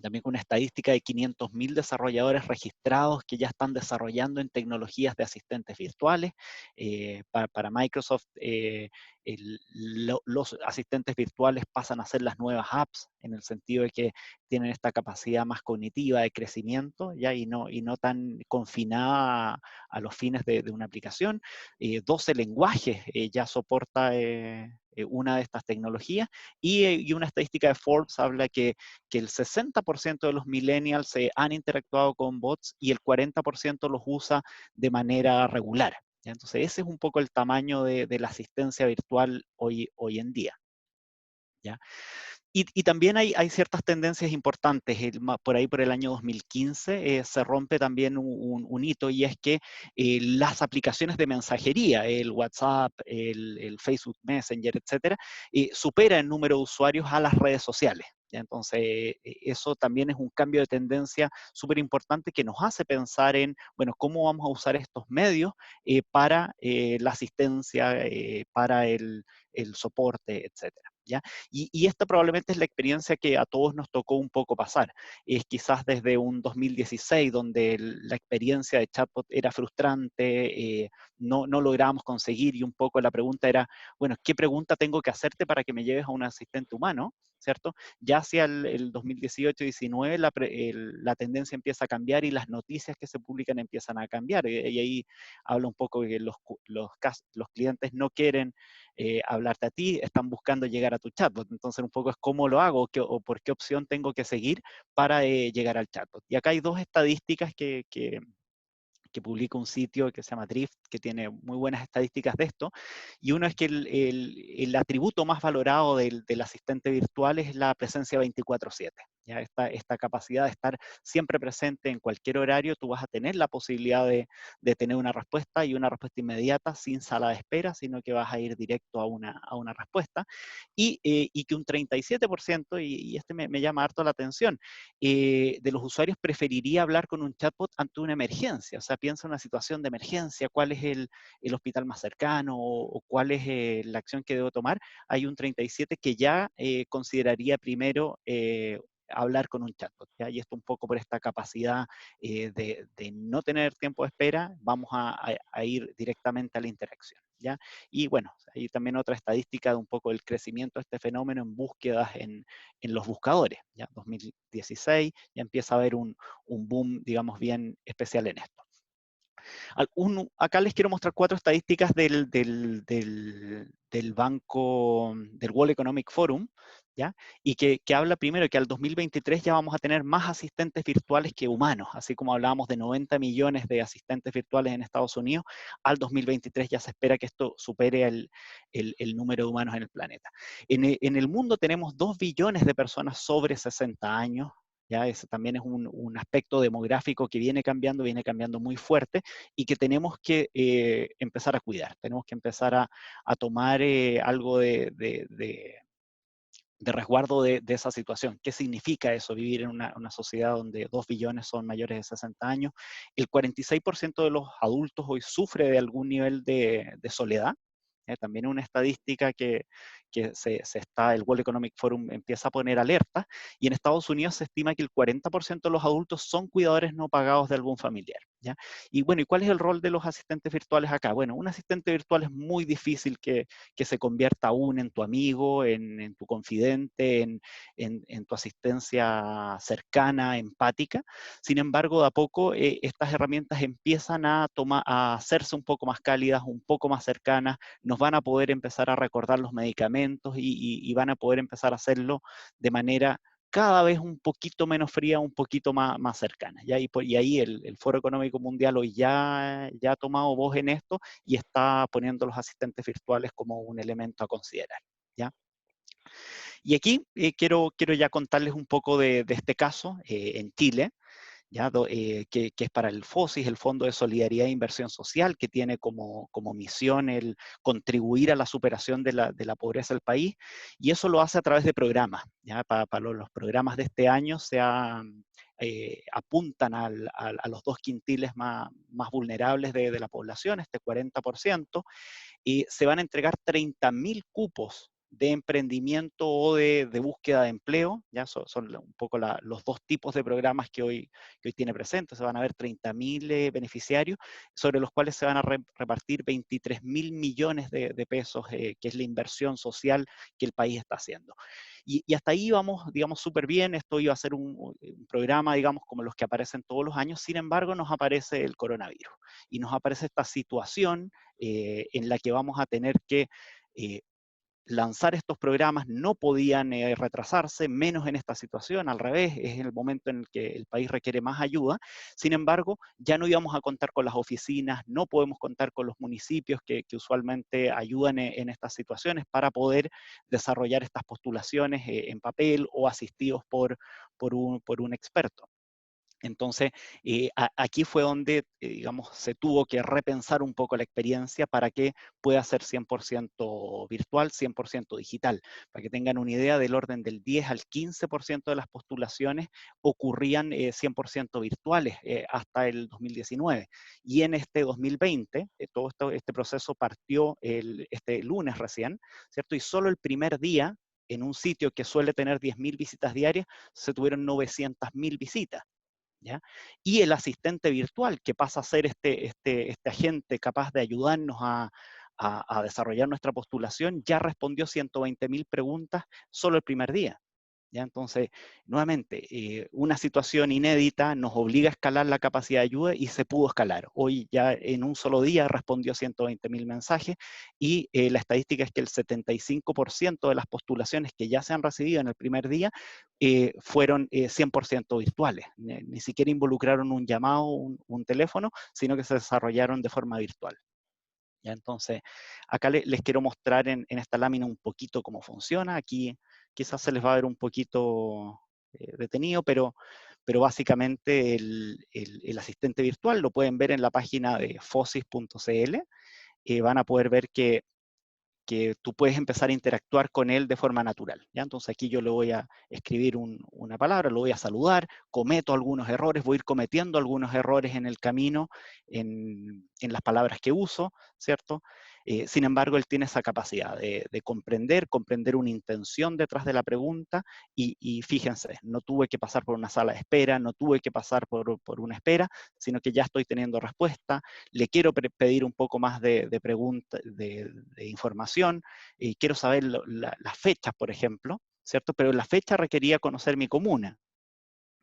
también con una estadística de 500.000 desarrolladores registrados que ya están desarrollando en tecnologías de asistentes virtuales. Para Microsoft, los asistentes virtuales pasan a ser las nuevas apps, en el sentido de que tienen esta capacidad más cognitiva de crecimiento, ¿ya? Y no tan confinada a los fines de una aplicación. 12 lenguajes ya soporta una de estas tecnologías, y una estadística de Forbes habla que el 60% de los millennials han interactuado con bots y el 40% los usa de manera regular. ¿Ya? Entonces, ese es un poco el tamaño de la asistencia virtual hoy en día. ¿Ya? Y también hay ciertas tendencias importantes. Por ahí, por el año 2015, se rompe también un hito, y es que las aplicaciones de mensajería, el WhatsApp, el Facebook Messenger, etcétera, supera en número de usuarios a las redes sociales. ¿Ya? Entonces, eso también es un cambio de tendencia súper importante que nos hace pensar en, bueno, cómo vamos a usar estos medios para la asistencia, para el soporte, etcétera. ¿Ya? Y esta probablemente es la experiencia que a todos nos tocó un poco pasar. Es quizás desde un 2016, donde la experiencia de chatbot era frustrante, no lográbamos conseguir, y un poco la pregunta era, bueno, ¿qué pregunta tengo que hacerte para que me lleves a un asistente humano? ¿Cierto? Ya hacia el 2018-19 la tendencia empieza a cambiar y las noticias que se publican empiezan a cambiar. Y ahí habla un poco de que los clientes no quieren hablarte a ti, están buscando llegar a tu chatbot. Entonces, un poco es cómo lo hago, o por qué opción tengo que seguir para llegar al chatbot. Y acá hay dos estadísticas que publica un sitio que se llama Drift, que tiene muy buenas estadísticas de esto, y uno es que el atributo más valorado del asistente virtual es la presencia 24/7. ¿Ya? Esta capacidad de estar siempre presente en cualquier horario, tú vas a tener la posibilidad de tener una respuesta, y una respuesta inmediata, sin sala de espera, sino que vas a ir directo a una respuesta, y que un 37%, y este me llama harto la atención, de los usuarios preferiría hablar con un chatbot ante una emergencia. O sea, piensa en una situación de emergencia, cuál es el hospital más cercano, o cuál es la acción que debo tomar. Hay un 37 que ya consideraría primero hablar con un chatbot, ¿ya? Y esto un poco por esta capacidad de no tener tiempo de espera, vamos a ir directamente a la interacción, ¿ya? Y bueno, hay también otra estadística de un poco el crecimiento de este fenómeno en búsquedas en los buscadores. Ya 2016 ya empieza a haber un boom, digamos, bien especial en esto. Acá les quiero mostrar 4 estadísticas del banco, del World Economic Forum, ¿ya? Y que habla primero que al 2023 ya vamos a tener más asistentes virtuales que humanos, así como hablábamos de 90 millones de asistentes virtuales en Estados Unidos. Al 2023 ya se espera que esto supere el número de humanos en el planeta. En el mundo tenemos 2 billones de personas sobre 60 años. Ya, ese también es un aspecto demográfico que viene cambiando muy fuerte, y que tenemos que empezar a cuidar. Tenemos que empezar a tomar algo de resguardo de esa situación. ¿Qué significa eso? Vivir en una sociedad donde 2 billones son mayores de 60 años. El 46% de los adultos hoy sufre de algún nivel de soledad. También una estadística que el World Economic Forum empieza a poner alerta, y en Estados Unidos se estima que el 40% de los adultos son cuidadores no pagados de algún familiar. ¿Ya? Y bueno, ¿y cuál es el rol de los asistentes virtuales acá? Bueno, un asistente virtual es muy difícil que se convierta aún en tu amigo, en tu confidente, en tu asistencia cercana, empática. Sin embargo, de a poco estas herramientas empiezan a hacerse un poco más cálidas, un poco más cercanas, nos van a poder empezar a recordar los medicamentos, y van a poder empezar a hacerlo de manera cada vez un poquito menos fría, un poquito más cercana. ¿Ya? Y ahí el Foro Económico Mundial hoy ya ha tomado voz en esto, y está poniendo los asistentes virtuales como un elemento a considerar. ¿Ya? Y aquí quiero ya contarles un poco de este caso en Chile, ¿ya? Que es para el FOSIS, el Fondo de Solidaridad e Inversión Social, que tiene como misión el contribuir a la superación de la pobreza del país, y eso lo hace a través de programas. ¿Ya? Para los programas de este año apuntan a los 2 quintiles más vulnerables de la población, este 40%, y se van a entregar 30.000 cupos de emprendimiento o de búsqueda de empleo. Ya son un poco los dos tipos de programas que hoy tiene presente. Se van a ver 30.000 beneficiarios, sobre los cuales se van a repartir 23.000 millones de pesos, que es la inversión social que el país está haciendo. Y hasta ahí vamos, digamos, súper bien. Esto iba a ser un programa, digamos, como los que aparecen todos los años. Sin embargo, nos aparece el coronavirus y nos aparece esta situación en la que vamos a tener que eh, lanzar estos programas, no podían retrasarse, menos en esta situación, al revés, es el momento en el que el país requiere más ayuda. Sin embargo, ya no íbamos a contar con las oficinas, no podemos contar con los municipios que usualmente ayudan en estas situaciones para poder desarrollar estas postulaciones en papel o asistidos por un experto. Entonces, aquí fue donde, digamos, se tuvo que repensar un poco la experiencia para que pueda ser 100% virtual, 100% digital. Para que tengan una idea, del orden del 10 al 15% de las postulaciones ocurrían 100% virtuales hasta el 2019. Y en este 2020, este proceso partió este lunes recién, ¿cierto? Y solo el primer día, en un sitio que suele tener 10.000 visitas diarias, se tuvieron 900.000 visitas. ¿Ya? Y el asistente virtual, que pasa a ser este agente capaz de ayudarnos a desarrollar nuestra postulación, ya respondió 120.000 preguntas solo el primer día. ¿Ya? Entonces, nuevamente, una situación inédita nos obliga a escalar la capacidad de ayuda y se pudo escalar. Hoy ya en un solo día respondió 120.000 mensajes y la estadística es que el 75% de las postulaciones que ya se han recibido en el primer día fueron 100% virtuales. Ni siquiera involucraron un llamado, un teléfono, sino que se desarrollaron de forma virtual. ¿Ya? Entonces, acá les quiero mostrar en esta lámina un poquito cómo funciona. Aquí quizás se les va a ver un poquito detenido, pero básicamente el asistente virtual lo pueden ver en la página de fosis.cl. Van a poder ver que tú puedes empezar a interactuar con él de forma natural. ¿Ya? Entonces aquí yo le voy a escribir una palabra, lo voy a saludar, cometo algunos errores, voy a ir cometiendo algunos errores en el camino, en las palabras que uso, ¿cierto? Sin embargo, él tiene esa capacidad de comprender una intención detrás de la pregunta y fíjense, no tuve que pasar por una sala de espera, no tuve que pasar por una espera, sino que ya estoy teniendo respuesta, le quiero pedir un poco más de pregunta, de información, quiero saber las fechas, por ejemplo, ¿cierto? Pero la fecha requería conocer mi comuna.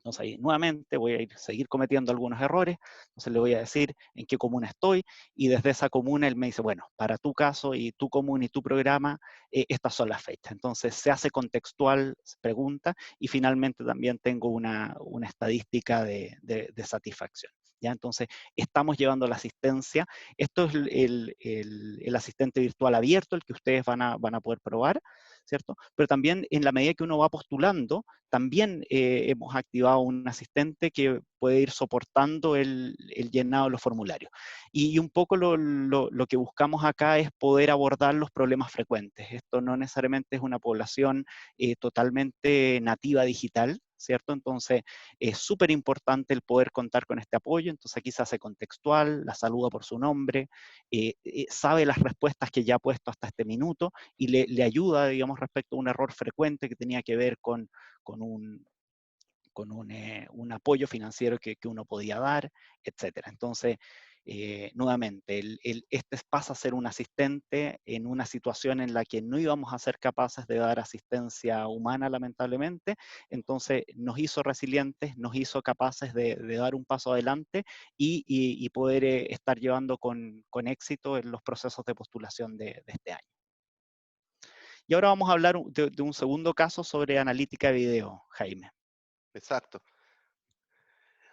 Entonces ahí nuevamente voy a seguir cometiendo algunos errores, entonces le voy a decir en qué comuna estoy y desde esa comuna él me dice, bueno, para tu caso y tu comuna y tu programa, estas son las fechas. Entonces se hace contextual, se pregunta y finalmente también tengo una estadística de satisfacción. ¿Ya? Entonces estamos llevando la asistencia. Esto es el asistente virtual abierto, el que ustedes van a poder probar, ¿cierto? Pero también en la medida que uno va postulando, también hemos activado un asistente que puede ir soportando el llenado de los formularios. Y un poco lo que buscamos acá es poder abordar los problemas frecuentes. Esto no necesariamente es una población totalmente nativa digital, ¿cierto? Entonces, es súper importante el poder contar con este apoyo. Entonces, aquí se hace contextual, la saluda por su nombre, sabe las respuestas que ya ha puesto hasta este minuto y le ayuda, digamos, respecto a un error frecuente que tenía que ver con un apoyo financiero que uno podía dar, etcétera. Entonces, nuevamente, este pasa a ser un asistente en una situación en la que no íbamos a ser capaces de dar asistencia humana, lamentablemente. Entonces, nos hizo resilientes, nos hizo capaces de dar un paso adelante y poder estar llevando con éxito en los procesos de postulación de este año. Y ahora vamos a hablar de un segundo caso sobre analítica de video, Jaime. Exacto.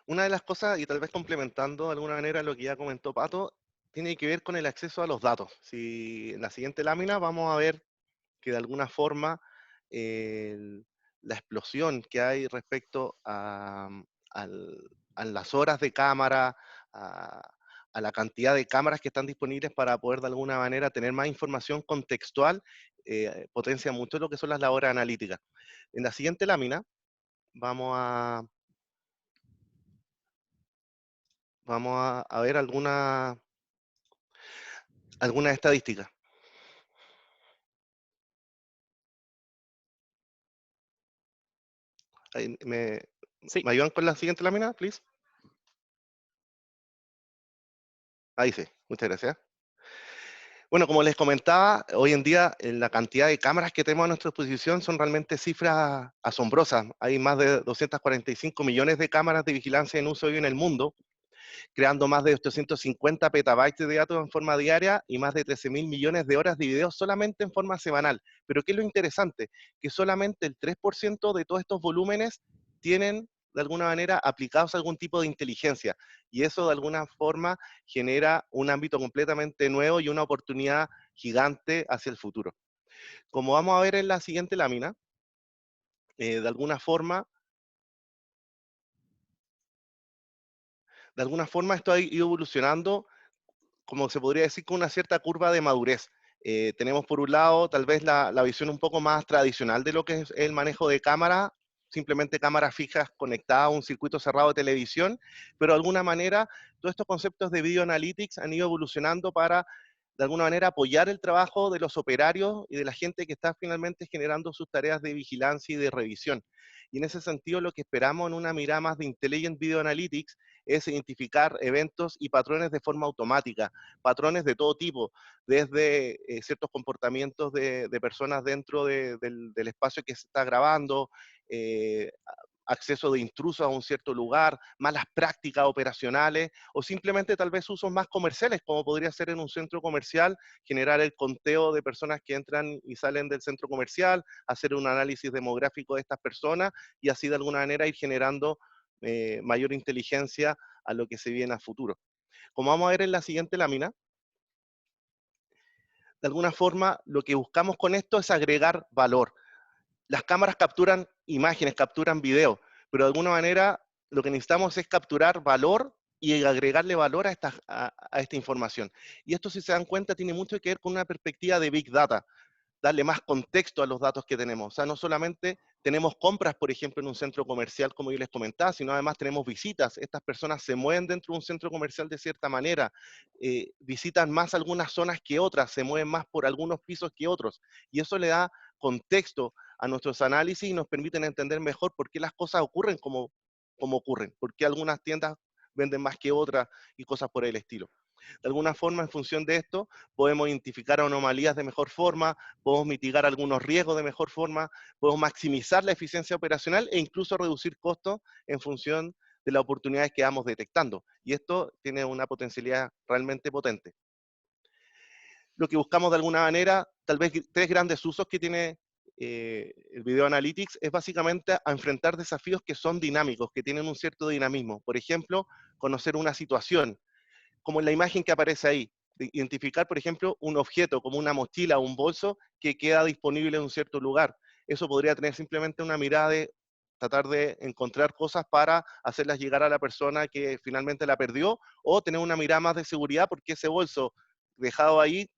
Una de las cosas, y tal vez complementando de alguna manera lo que ya comentó Pato, tiene que ver con el acceso a los datos. Si en la siguiente lámina vamos a ver que de alguna forma el- la explosión que hay respecto a las horas de cámara, a, a la cantidad de cámaras que están disponibles para poder de alguna manera tener más información contextual, potencia mucho lo que son las labores analíticas. En la siguiente lámina vamos a, vamos a ver algunas estadísticas. Sí, ¿Me ayudan con la siguiente lámina, please? Ahí sí, muchas gracias. Bueno, como les comentaba, hoy en día la cantidad de cámaras que tenemos a nuestra disposición son realmente cifras asombrosas. Hay más de 245 millones de cámaras de vigilancia en uso hoy en el mundo, creando más de 850 petabytes de datos en forma diaria y más de 13.000 millones de horas de video solamente en forma semanal. Pero ¿qué es lo interesante? Que solamente el 3% de todos estos volúmenes tienen de alguna manera aplicados algún tipo de inteligencia, y eso de alguna forma genera un ámbito completamente nuevo y una oportunidad gigante hacia el futuro. Como vamos a ver en la siguiente lámina, de alguna forma, esto ha ido evolucionando, como se podría decir, con una cierta curva de madurez. Tenemos por un lado tal vez la visión un poco más tradicional de lo que es el manejo de cámara, simplemente cámaras fijas conectadas a un circuito cerrado de televisión, pero de alguna manera todos estos conceptos de video analytics han ido evolucionando para de alguna manera apoyar el trabajo de los operarios y de la gente que está finalmente generando sus tareas de vigilancia y de revisión. Y en ese sentido lo que esperamos en una mirada más de Intelligent Video Analytics es identificar eventos y patrones de forma automática, patrones de todo tipo, desde ciertos comportamientos de personas dentro del espacio que se está grabando, eh, acceso de intrusos a un cierto lugar, malas prácticas operacionales o simplemente tal vez usos más comerciales, como podría ser en un centro comercial, generar el conteo de personas que entran y salen del centro comercial, hacer un análisis demográfico de estas personas y así de alguna manera ir generando mayor inteligencia a lo que se viene a futuro. Como vamos a ver en la siguiente lámina, de alguna forma lo que buscamos con esto es agregar valor. Las cámaras capturan imágenes, capturan video, pero de alguna manera lo que necesitamos es capturar valor y agregarle valor a esta información. Y esto, si se dan cuenta, tiene mucho que ver con una perspectiva de Big Data, darle más contexto a los datos que tenemos. O sea, no solamente tenemos compras, por ejemplo, en un centro comercial, como yo les comentaba, sino además tenemos visitas. Estas personas se mueven dentro de un centro comercial de cierta manera, visitan más algunas zonas que otras, se mueven más por algunos pisos que otros. Y eso le da contexto a nuestros análisis y nos permiten entender mejor por qué las cosas ocurren como ocurren, por qué algunas tiendas venden más que otras y cosas por el estilo. De alguna forma, en función de esto, podemos identificar anomalías de mejor forma, podemos mitigar algunos riesgos de mejor forma, podemos maximizar la eficiencia operacional e incluso reducir costos en función de las oportunidades que vamos detectando. Y esto tiene una potencialidad realmente potente. Lo que buscamos de alguna manera, tal vez tres grandes usos que tiene el Video Analytics es básicamente a enfrentar desafíos que son dinámicos, que tienen un cierto dinamismo. Por ejemplo, conocer una situación, como en la imagen que aparece ahí, de identificar, por ejemplo, un objeto como una mochila o un bolso que queda disponible en un cierto lugar. Eso podría tener simplemente una mirada de tratar de encontrar cosas para hacerlas llegar a la persona que finalmente la perdió, o tener una mirada más de seguridad porque ese bolso dejado ahí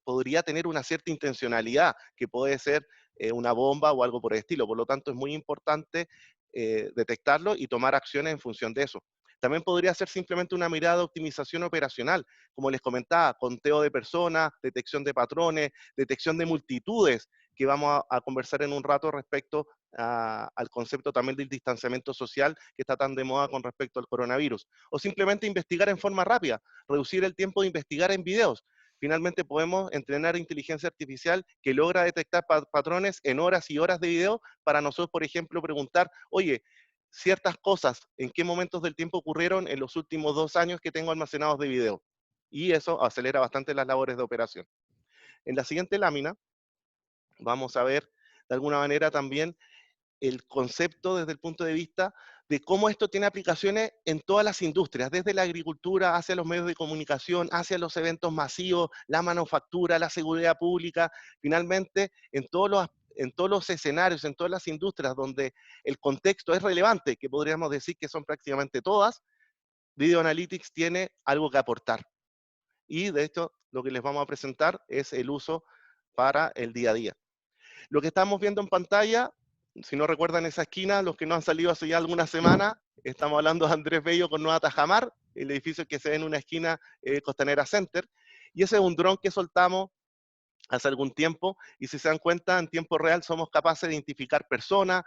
podría tener una cierta intencionalidad, que puede ser una bomba o algo por el estilo. Por lo tanto, es muy importante detectarlo y tomar acciones en función de eso. También podría ser simplemente una mirada de optimización operacional, como les comentaba, conteo de personas, detección de patrones, detección de multitudes, que vamos a conversar en un rato respecto al concepto también del distanciamiento social que está tan de moda con respecto al coronavirus. O simplemente investigar en forma rápida, reducir el tiempo de investigar en videos. Finalmente podemos entrenar inteligencia artificial que logra detectar patrones en horas y horas de video para nosotros, por ejemplo, preguntar, oye, ciertas cosas, en qué momentos del tiempo ocurrieron en los últimos 2 años que tengo almacenados de video. Y eso acelera bastante las labores de operación. En la siguiente lámina vamos a ver de alguna manera también el concepto desde el punto de vista de cómo esto tiene aplicaciones en todas las industrias, desde la agricultura hacia los medios de comunicación, hacia los eventos masivos, la manufactura, la seguridad pública, finalmente en todos los escenarios, en todas las industrias donde el contexto es relevante, que podríamos decir que son prácticamente todas, Video Analytics tiene algo que aportar. Y de hecho, lo que les vamos a presentar es el uso para el día a día. Lo que estamos viendo en pantalla, si no recuerdan esa esquina, los que no han salido hace ya algunas semanas, estamos hablando de Andrés Bello con Nueva Tajamar, el edificio que se ve en una esquina Costanera Center, y ese es un dron que soltamos hace algún tiempo, y si se dan cuenta, en tiempo real somos capaces de identificar personas,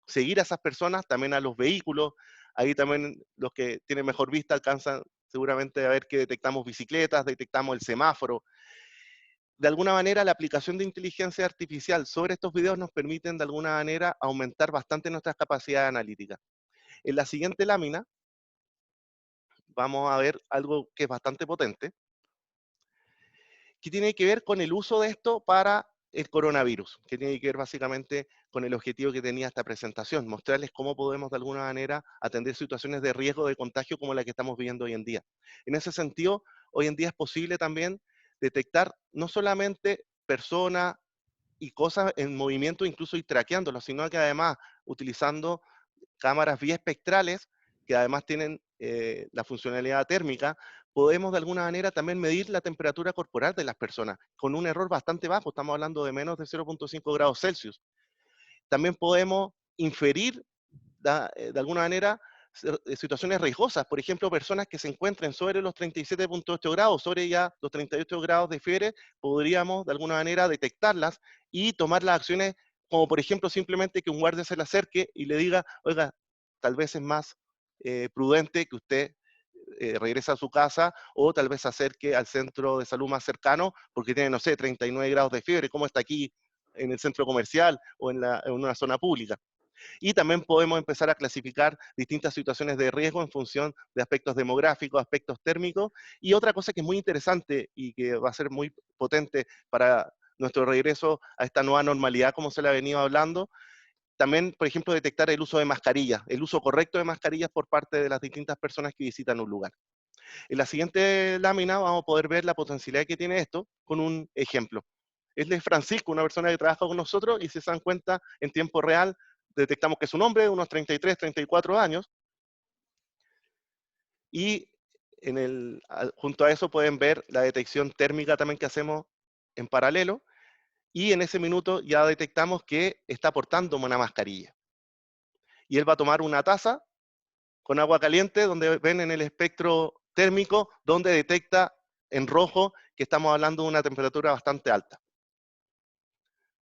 seguir a esas personas, también a los vehículos. Ahí también los que tienen mejor vista alcanzan seguramente a ver que detectamos bicicletas, detectamos el semáforo. De alguna manera, la aplicación de inteligencia artificial sobre estos videos nos permiten de alguna manera aumentar bastante nuestras capacidades analíticas. En la siguiente lámina vamos a ver algo que es bastante potente, que tiene que ver con el uso de esto para el coronavirus, que tiene que ver básicamente con el objetivo que tenía esta presentación, mostrarles cómo podemos de alguna manera atender situaciones de riesgo de contagio como la que estamos viviendo hoy en día. En ese sentido, hoy en día es posible también detectar no solamente personas y cosas en movimiento, incluso y traqueándolos, sino que además utilizando cámaras biespectrales, que además tienen la funcionalidad térmica, podemos de alguna manera también medir la temperatura corporal de las personas, con un error bastante bajo, estamos hablando de menos de 0,5 grados Celsius. También podemos inferir de alguna manera situaciones riesgosas, por ejemplo, personas que se encuentren sobre los 37,8 grados, sobre ya los 38 grados de fiebre, podríamos de alguna manera detectarlas y tomar las acciones, como por ejemplo simplemente que un guardia se le acerque y le diga, oiga, tal vez es más prudente que usted regrese a su casa o tal vez se acerque al centro de salud más cercano porque tiene, no sé, 39 grados de fiebre, como está aquí en el centro comercial o en una zona pública. Y también podemos empezar a clasificar distintas situaciones de riesgo en función de aspectos demográficos, aspectos térmicos. Y otra cosa que es muy interesante y que va a ser muy potente para nuestro regreso a esta nueva normalidad, como se le ha venido hablando, también, por ejemplo, detectar el uso de mascarillas, el uso correcto de mascarillas por parte de las distintas personas que visitan un lugar. En la siguiente lámina vamos a poder ver la potencialidad que tiene esto con un ejemplo. Es de Francisco, una persona que trabaja con nosotros y si se dan cuenta en tiempo real, detectamos que es un hombre de unos 33, 34 años y junto a eso pueden ver la detección térmica también que hacemos en paralelo y en ese minuto ya detectamos que está portando una mascarilla. Y él va a tomar una taza con agua caliente donde ven en el espectro térmico donde detecta en rojo que estamos hablando de una temperatura bastante alta.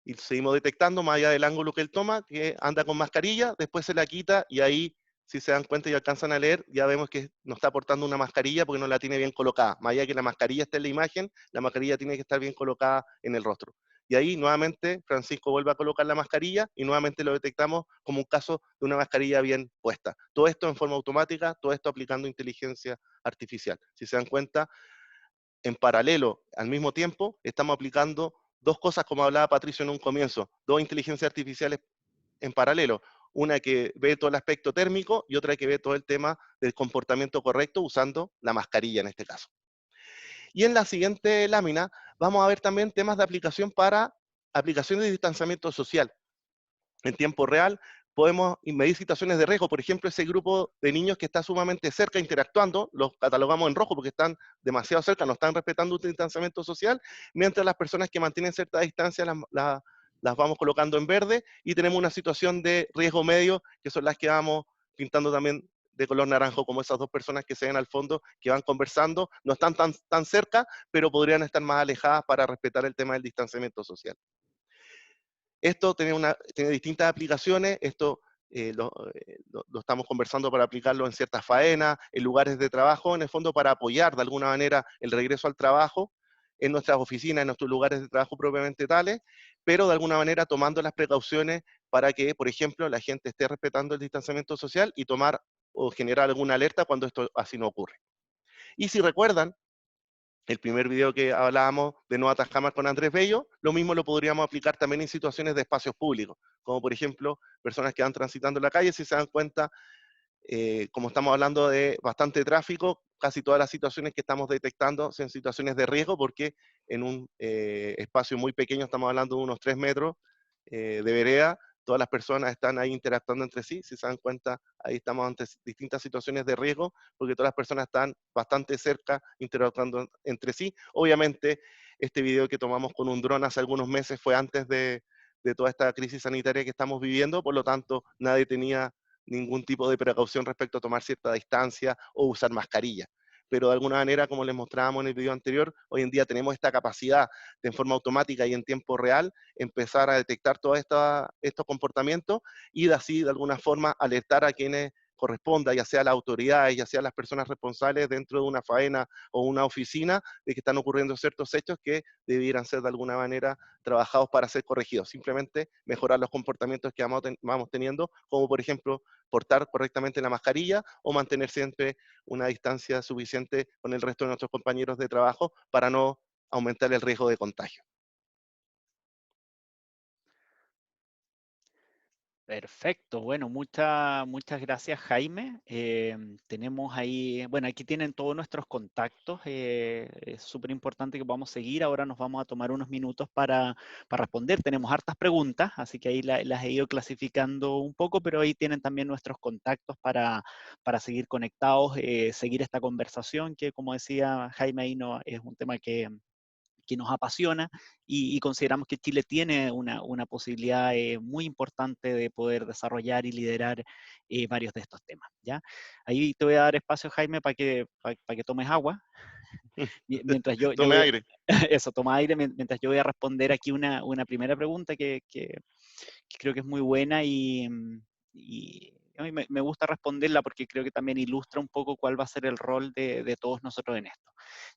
Y seguimos detectando más allá del ángulo que él toma, que anda con mascarilla, después se la quita y ahí, si se dan cuenta y alcanzan a leer, ya vemos que no está portando una mascarilla porque no la tiene bien colocada. Más allá de que la mascarilla esté en la imagen, la mascarilla tiene que estar bien colocada en el rostro. Y ahí nuevamente Francisco vuelve a colocar la mascarilla y nuevamente lo detectamos como un caso de una mascarilla bien puesta. Todo esto en forma automática, todo esto aplicando inteligencia artificial. Si se dan cuenta, en paralelo, al mismo tiempo, estamos aplicando dos cosas, como hablaba Patricio en un comienzo, dos inteligencias artificiales en paralelo. Una que ve todo el aspecto térmico y otra que ve todo el tema del comportamiento correcto usando la mascarilla en este caso. Y en la siguiente lámina vamos a ver también temas de aplicación para aplicaciones de distanciamiento social en tiempo real, podemos medir situaciones de riesgo. Por ejemplo, ese grupo de niños que está sumamente cerca interactuando, los catalogamos en rojo porque están demasiado cerca, no están respetando un distanciamiento social, mientras las personas que mantienen cierta distancia las vamos colocando en verde y tenemos una situación de riesgo medio, que son las que vamos pintando también de color naranjo, como esas dos personas que se ven al fondo, que van conversando, no están tan cerca, pero podrían estar más alejadas para respetar el tema del distanciamiento social. Esto tiene distintas aplicaciones, esto lo estamos conversando para aplicarlo en ciertas faenas, en lugares de trabajo, en el fondo para apoyar de alguna manera el regreso al trabajo en nuestras oficinas, en nuestros lugares de trabajo propiamente tales, pero de alguna manera tomando las precauciones para que, por ejemplo, la gente esté respetando el distanciamiento social y tomar o generar alguna alerta cuando esto así no ocurre. Y si recuerdan, el primer video que hablábamos de no atajamar con Andrés Bello, lo mismo lo podríamos aplicar también en situaciones de espacios públicos, como por ejemplo personas que van transitando la calle, si se dan cuenta, como estamos hablando de bastante tráfico, casi todas las situaciones que estamos detectando son situaciones de riesgo porque en un espacio muy pequeño, estamos hablando de unos 3 metros de vereda, todas las personas están ahí interactuando entre sí, si se dan cuenta, ahí estamos ante distintas situaciones de riesgo, porque todas las personas están bastante cerca interactuando entre sí. Obviamente, este video que tomamos con un dron hace algunos meses fue antes de toda esta crisis sanitaria que estamos viviendo, por lo tanto, nadie tenía ningún tipo de precaución respecto a tomar cierta distancia o usar mascarilla. pero de alguna manera, como les mostrábamos en el video anterior, hoy en día tenemos esta capacidad de en forma automática y en tiempo real empezar a detectar todos estos comportamientos y de así, de alguna forma, alertar a quienes corresponda, ya sea las autoridades, ya sea las personas responsables dentro de una faena o una oficina, de que están ocurriendo ciertos hechos que debieran ser de alguna manera trabajados para ser corregidos. Simplemente mejorar los comportamientos que vamos teniendo, como por ejemplo portar correctamente la mascarilla o mantener siempre una distancia suficiente con el resto de nuestros compañeros de trabajo para no aumentar el riesgo de contagio. Perfecto, bueno, muchas gracias, Jaime. Tenemos ahí, bueno, aquí tienen todos nuestros contactos. Es súper importante que podamos seguir. Ahora nos vamos a tomar unos minutos para responder. Tenemos hartas preguntas, así que ahí las he ido clasificando un poco, pero ahí tienen también nuestros contactos para seguir conectados, seguir esta conversación que, como decía Jaime, ahí no, es un tema que nos apasiona y consideramos que Chile tiene una posibilidad muy importante de poder desarrollar y liderar varios de estos temas. ¿Ya? Ahí te voy a dar espacio, Jaime, para que tomes agua, mientras yo Tome voy, aire. eso, toma aire, mientras yo voy a responder aquí una primera pregunta que creo que es muy buena y a mí me gusta responderla porque creo que también ilustra un poco cuál va a ser el rol de todos nosotros en esto.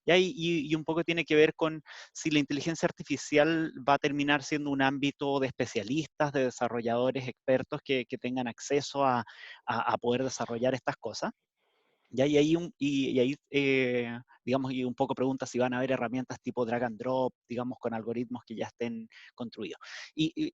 Y un poco tiene que ver con si la inteligencia artificial va a terminar siendo un ámbito de especialistas, de desarrolladores, expertos que tengan acceso a poder desarrollar estas cosas. Ya, digamos, y un poco pregunta si van a haber herramientas tipo drag and drop, digamos, con algoritmos que ya estén construidos.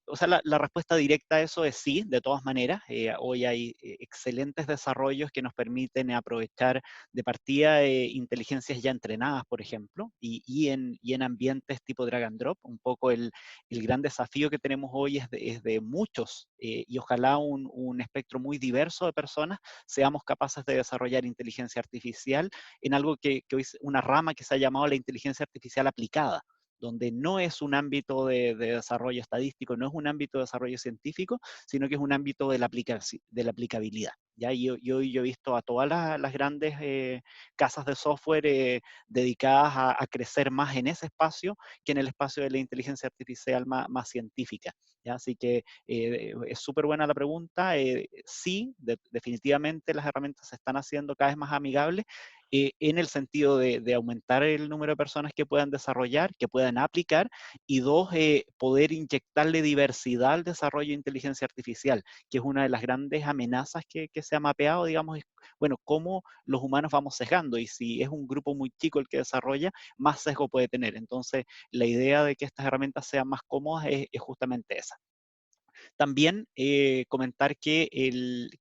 O sea, la respuesta directa a eso es sí, de todas maneras. Hoy hay excelentes desarrollos que nos permiten aprovechar de partida inteligencias ya entrenadas, por ejemplo, y en ambientes tipo drag and drop. Un poco el gran desafío que tenemos hoy es de muchos, y ojalá un espectro muy diverso de personas seamos capaces de desarrollar inteligencia artificial en algo que hoy es una rama que se ha llamado la inteligencia artificial aplicada, donde no es un ámbito de desarrollo estadístico, no es un ámbito de desarrollo científico, sino que es un ámbito de la aplicabilidad. ¿Ya? Y hoy yo he visto a todas las grandes casas de software dedicadas a crecer más en ese espacio que en el espacio de la inteligencia artificial más científica. ¿Ya? Así que es súper buena la pregunta. Sí, definitivamente las herramientas se están haciendo cada vez más amigables en el sentido de aumentar el número de personas que puedan desarrollar, que puedan aplicar, y dos, poder inyectarle diversidad al desarrollo de inteligencia artificial, que es una de las grandes amenazas que se ha mapeado, digamos, es, bueno, cómo los humanos vamos sesgando, y si es un grupo muy chico el que desarrolla, más sesgo puede tener. Entonces, la idea de que estas herramientas sean más cómodas es justamente esa. También comentar que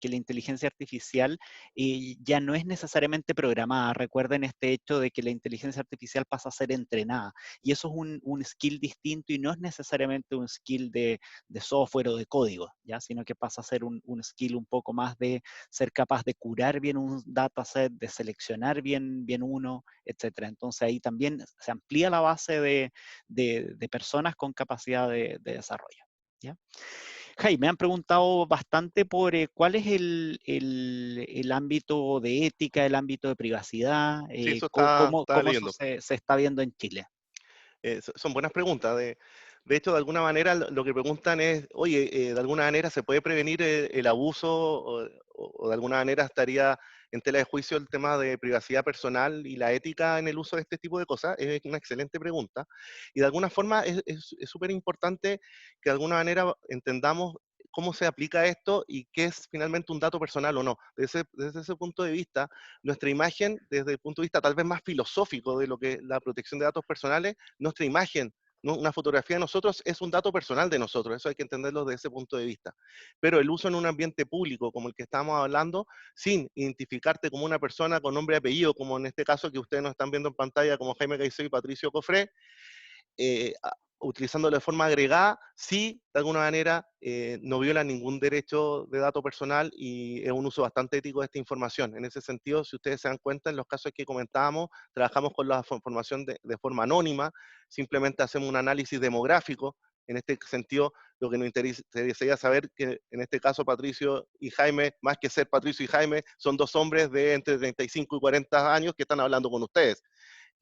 la inteligencia artificial ya no es necesariamente programada. Recuerden este hecho de que la inteligencia artificial pasa a ser entrenada. Y eso es un skill distinto y no es necesariamente un skill de software o de código, ¿ya? Sino que pasa a ser un skill un poco más de ser capaz de curar bien un dataset, de seleccionar bien uno, etcétera. Entonces ahí también se amplía la base de personas con capacidad de desarrollo. ¿Ya? Jaime, me han preguntado bastante por cuál es el ámbito de ética, el ámbito de privacidad, Sí, eso cómo, estaba cómo eso leyendo. se está viendo en Chile. Son buenas preguntas. De hecho, de alguna manera lo que preguntan es, oye, de alguna manera se puede prevenir el abuso o de alguna manera estaría en tela de juicio el tema de privacidad personal y la ética en el uso de este tipo de cosas. Es una excelente pregunta. Y de alguna forma es súper importante que de alguna manera entendamos cómo se aplica esto y qué es finalmente un dato personal o no. Desde ese punto de vista, nuestra imagen, desde el punto de vista tal vez más filosófico de lo que es la protección de datos personales, nuestra imagen, ¿no? Una fotografía de nosotros es un dato personal de nosotros, eso hay que entenderlo desde ese punto de vista. Pero el uso en un ambiente público como el que estamos hablando, sin identificarte como una persona con nombre y apellido, como en este caso que ustedes nos están viendo en pantalla, como Jaime Caicedo y Patricio Cofré, eh, utilizándolo de forma agregada, sí, de alguna manera, no viola ningún derecho de dato personal y es un uso bastante ético de esta información. En ese sentido, si ustedes se dan cuenta, en los casos que comentábamos, trabajamos con la información de forma anónima, simplemente hacemos un análisis demográfico En este sentido, lo que nos interesaría saber que en este caso Patricio y Jaime, más que ser Patricio y Jaime, son dos hombres de entre 35 y 40 años que están hablando con ustedes.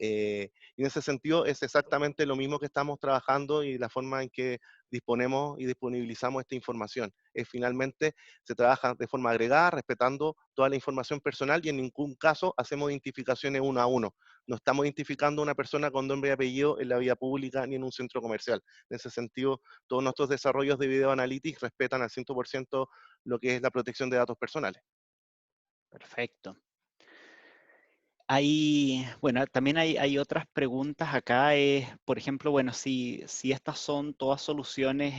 Y en ese sentido es exactamente lo mismo que estamos trabajando y la forma en que disponemos y disponibilizamos esta información. Es finalmente se trabaja de forma agregada, respetando toda la información personal y en ningún caso hacemos identificaciones uno a uno. No estamos identificando a una persona con nombre y apellido en la vía pública ni en un centro comercial. En ese sentido, todos nuestros desarrollos de video analytics respetan al 100% lo que es la protección de datos personales. Perfecto. Bueno, también hay otras preguntas acá, por ejemplo, bueno, si estas son todas soluciones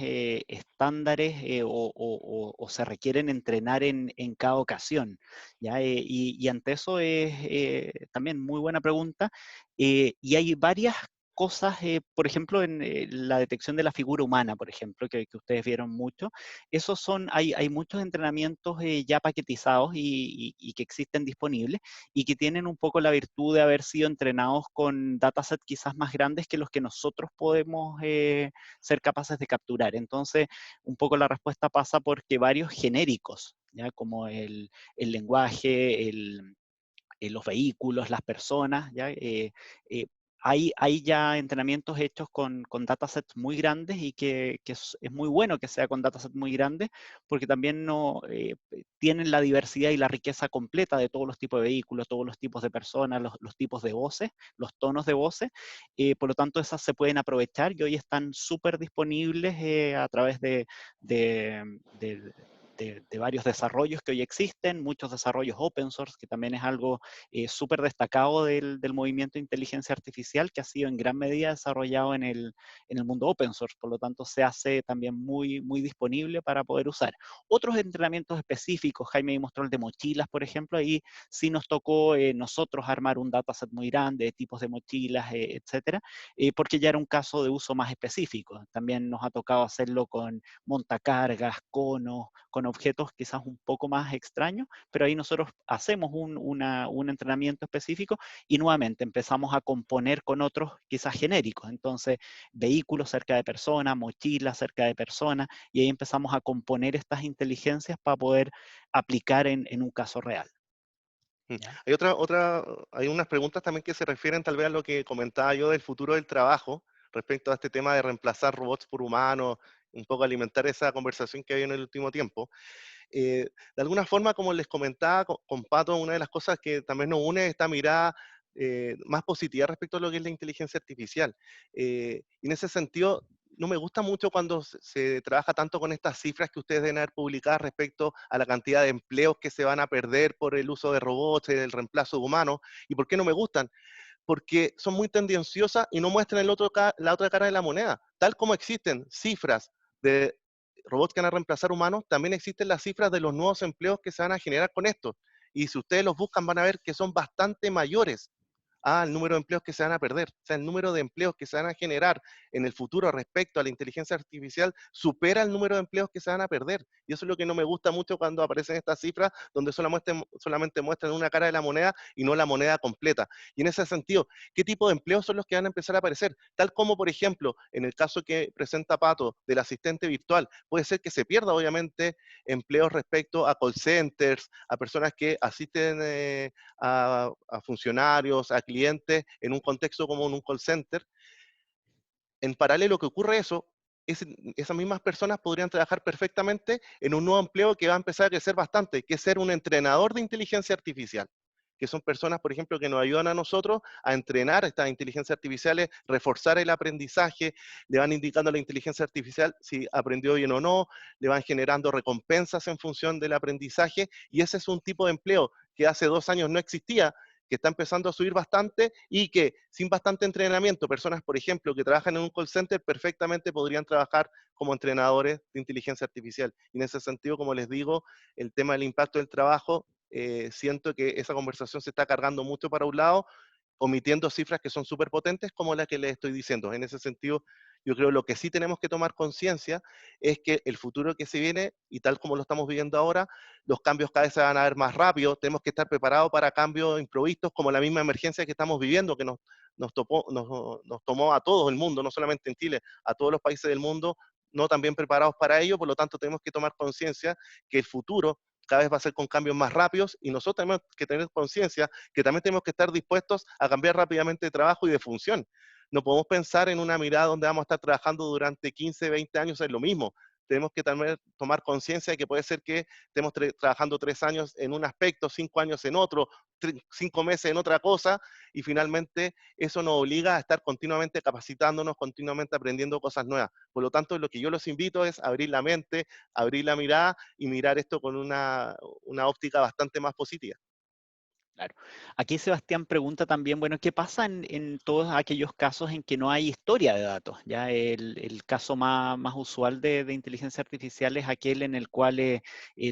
estándares o se requieren entrenar en cada ocasión, ¿ya? Y ante eso es también muy buena pregunta. Y hay varias cosas, por ejemplo, en la detección de la figura humana, por ejemplo, que ustedes vieron mucho. Hay muchos entrenamientos ya paquetizados y que existen disponibles y que tienen un poco la virtud de haber sido entrenados con datasets quizás más grandes que los que nosotros podemos ser capaces de capturar. Entonces, un poco la respuesta pasa porque varios genéricos, ¿ya? Como el lenguaje, los vehículos, las personas, ¿ya? Eh, hay ya entrenamientos hechos con datasets muy grandes y que es muy bueno que sea con datasets muy grandes porque también no, tienen la diversidad y la riqueza completa de todos los tipos de vehículos, todos los tipos de personas, los tipos de voces, los tonos de voces. Por lo tanto, esas se pueden aprovechar y hoy están súper disponibles a través de, de de varios desarrollos que hoy existen, muchos desarrollos open source, que también es algo súper destacado del movimiento de inteligencia artificial que ha sido en gran medida desarrollado en el mundo open source, por lo tanto se hace también muy disponible para poder usar. Otros entrenamientos específicos, Jaime mostró el de mochilas, por ejemplo, ahí sí nos tocó nosotros armar un dataset muy grande de tipos de mochilas, etcétera, porque ya era un caso de uso más específico. También nos ha tocado hacerlo con montacargas, conos, con objetos quizás un poco más extraños, pero ahí nosotros hacemos un entrenamiento específico y nuevamente empezamos a componer con otros quizás genéricos. Entonces, vehículos cerca de personas, mochilas cerca de personas, y ahí empezamos a componer estas inteligencias para poder aplicar en un caso real. Mm. ¿Ya? Hay unas preguntas también que se refieren tal vez a lo que comentaba yo del futuro del trabajo, respecto a este tema de reemplazar robots por humanos, un poco alimentar esa conversación que hay en el último tiempo. De alguna forma, como les comentaba con Pato, una de las cosas que también nos une es esta mirada más positiva respecto a lo que es la inteligencia artificial. Y en ese sentido, no me gusta mucho cuando se trabaja tanto con estas cifras que ustedes deben haber publicadas respecto a la cantidad de empleos que se van a perder por el uso de robots, el reemplazo de humanos. ¿Y por qué no me gustan? Porque son muy tendenciosas y no muestran la otra cara de la moneda. Tal como existen cifras de robots que van a reemplazar humanos, también existen las cifras de los nuevos empleos que se van a generar con esto. Y si ustedes los buscan, van a ver que son bastante mayores al número de empleos que se van a perder. O sea, el número de empleos que se van a generar en el futuro respecto a la inteligencia artificial supera el número de empleos que se van a perder. Y eso es lo que no me gusta mucho cuando aparecen estas cifras, donde solamente muestran una cara de la moneda y no la moneda completa. Y en ese sentido, ¿qué tipo de empleos son los que van a empezar a aparecer? Tal como, por ejemplo, en el caso que presenta Pato del asistente virtual, puede ser que se pierda, obviamente, empleos respecto a call centers, a personas que asisten a funcionarios, a clientes en un contexto como en un call center. En paralelo que ocurre eso, esas mismas personas podrían trabajar perfectamente en un nuevo empleo que va a empezar a crecer bastante, que es ser un entrenador de inteligencia artificial, que son personas, por ejemplo, que nos ayudan a nosotros a entrenar estas inteligencias artificiales, reforzar el aprendizaje, le van indicando a la inteligencia artificial si aprendió bien o no, le van generando recompensas en función del aprendizaje, y ese es un tipo de empleo que hace 2 años no existía, que está empezando a subir bastante y que sin bastante entrenamiento, personas, por ejemplo, que trabajan en un call center perfectamente podrían trabajar como entrenadores de inteligencia artificial. Y en ese sentido, como les digo, el tema del impacto del trabajo, siento que esa conversación se está cargando mucho para un lado, omitiendo cifras que son súper potentes como las que les estoy diciendo. En ese sentido, yo creo lo que sí tenemos que tomar conciencia es que el futuro que se viene, y tal como lo estamos viviendo ahora, los cambios cada vez se van a ver más rápido, tenemos que estar preparados para cambios imprevistos como la misma emergencia que estamos viviendo, que nos nos tomó a todo el mundo, no solamente en Chile, a todos los países del mundo, no tan bien preparados para ello, por lo tanto tenemos que tomar conciencia que el futuro cada vez va a ser con cambios más rápidos y nosotros tenemos que tener conciencia que también tenemos que estar dispuestos a cambiar rápidamente de trabajo y de función. No podemos pensar en una mirada donde vamos a estar trabajando durante 15, 20 años en lo mismo. Tenemos que también tomar conciencia de que puede ser que estemos trabajando 3 años en un aspecto, 5 años en otro, 5 meses en otra cosa, y finalmente eso nos obliga a estar continuamente capacitándonos, continuamente aprendiendo cosas nuevas. Por lo tanto, lo que yo los invito es abrir la mente, abrir la mirada y mirar esto con una óptica bastante más positiva. Claro. Aquí Sebastián pregunta también, bueno, ¿qué pasa en todos aquellos casos en que no hay historia de datos? Ya el caso más usual de inteligencia artificial es aquel en el cual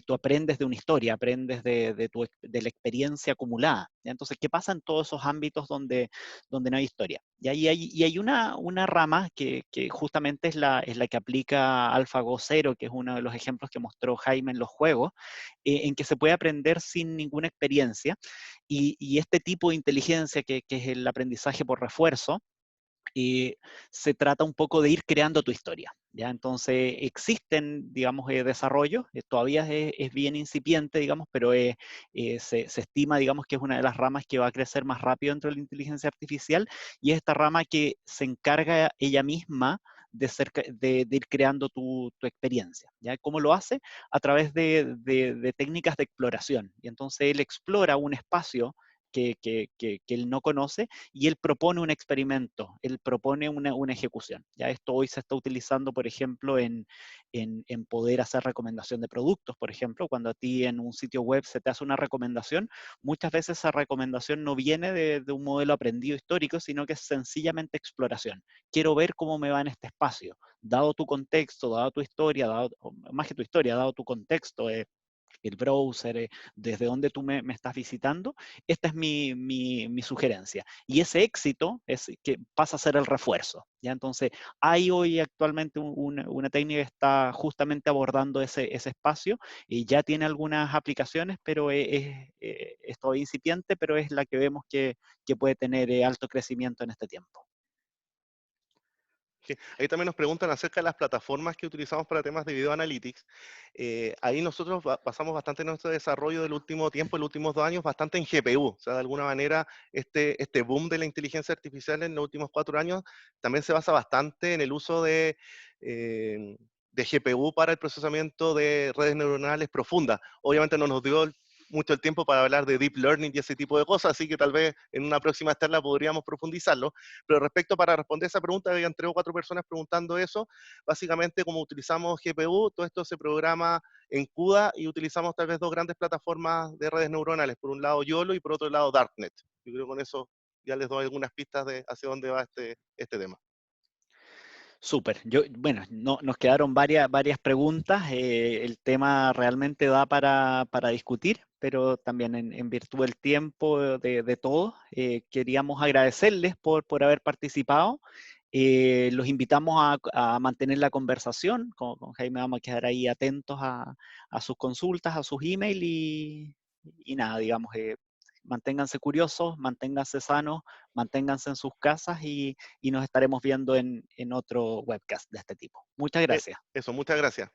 tú aprendes de una historia, aprendes de la experiencia acumulada. ¿Ya? Entonces, ¿qué pasa en todos esos ámbitos donde no hay historia? Y hay una rama que justamente es la que aplica AlphaGo Zero, que es uno de los ejemplos que mostró Jaime en los juegos, en que se puede aprender sin ninguna experiencia y este tipo de inteligencia que es el aprendizaje por refuerzo, se trata un poco de ir creando tu historia. ¿Ya? Entonces, existen, digamos, desarrollos, todavía es bien incipiente, digamos, pero se estima, digamos, que es una de las ramas que va a crecer más rápido dentro de la inteligencia artificial, y es esta rama que se encarga ella misma de ir creando tu experiencia. ¿Ya? ¿Cómo lo hace? A través de técnicas de exploración. Y entonces él explora un espacio que él no conoce y él propone un experimento, él propone una ejecución. Ya esto hoy se está utilizando, por ejemplo, en poder hacer recomendación de productos. Por ejemplo, cuando a ti en un sitio web se te hace una recomendación, muchas veces esa recomendación no viene de un modelo aprendido histórico, sino que es sencillamente exploración. Quiero ver cómo me va en este espacio, dado tu contexto, dado tu historia, más que tu historia, dado tu contexto, el browser, desde donde tú me estás visitando, esta es mi sugerencia. Y ese éxito es que pasa a ser el refuerzo. ¿Ya? Entonces, hay hoy actualmente una técnica que está justamente abordando ese espacio y ya tiene algunas aplicaciones, pero es todavía incipiente, pero es la que vemos que puede tener alto crecimiento en este tiempo. Sí, ahí también nos preguntan acerca de las plataformas que utilizamos para temas de video analytics. Ahí nosotros basamos bastante nuestro desarrollo del último tiempo, los últimos 2 años, bastante en GPU. O sea, de alguna manera, este boom de la inteligencia artificial en los últimos 4 años también se basa bastante en el uso de GPU para el procesamiento de redes neuronales profundas. Obviamente no nos dio mucho el tiempo para hablar de deep learning y ese tipo de cosas, así que tal vez en una próxima charla podríamos profundizarlo. Pero para responder esa pregunta, habían 3 o 4 personas preguntando eso. Básicamente, como utilizamos GPU, todo esto se programa en CUDA y utilizamos tal vez 2 grandes plataformas de redes neuronales. Por un lado YOLO y por otro lado Darknet. Yo creo que con eso ya les doy algunas pistas de hacia dónde va este tema. Súper. Bueno, no, nos quedaron varias preguntas. El tema realmente da para discutir, pero también en virtud del tiempo de todos, queríamos agradecerles por haber participado. Los invitamos a mantener la conversación. Con Jaime vamos a quedar ahí atentos a sus consultas, a sus emails y nada, digamos, manténganse curiosos, manténganse sanos, manténganse en sus casas y nos estaremos viendo en otro webcast de este tipo. Muchas gracias. Eso, muchas gracias.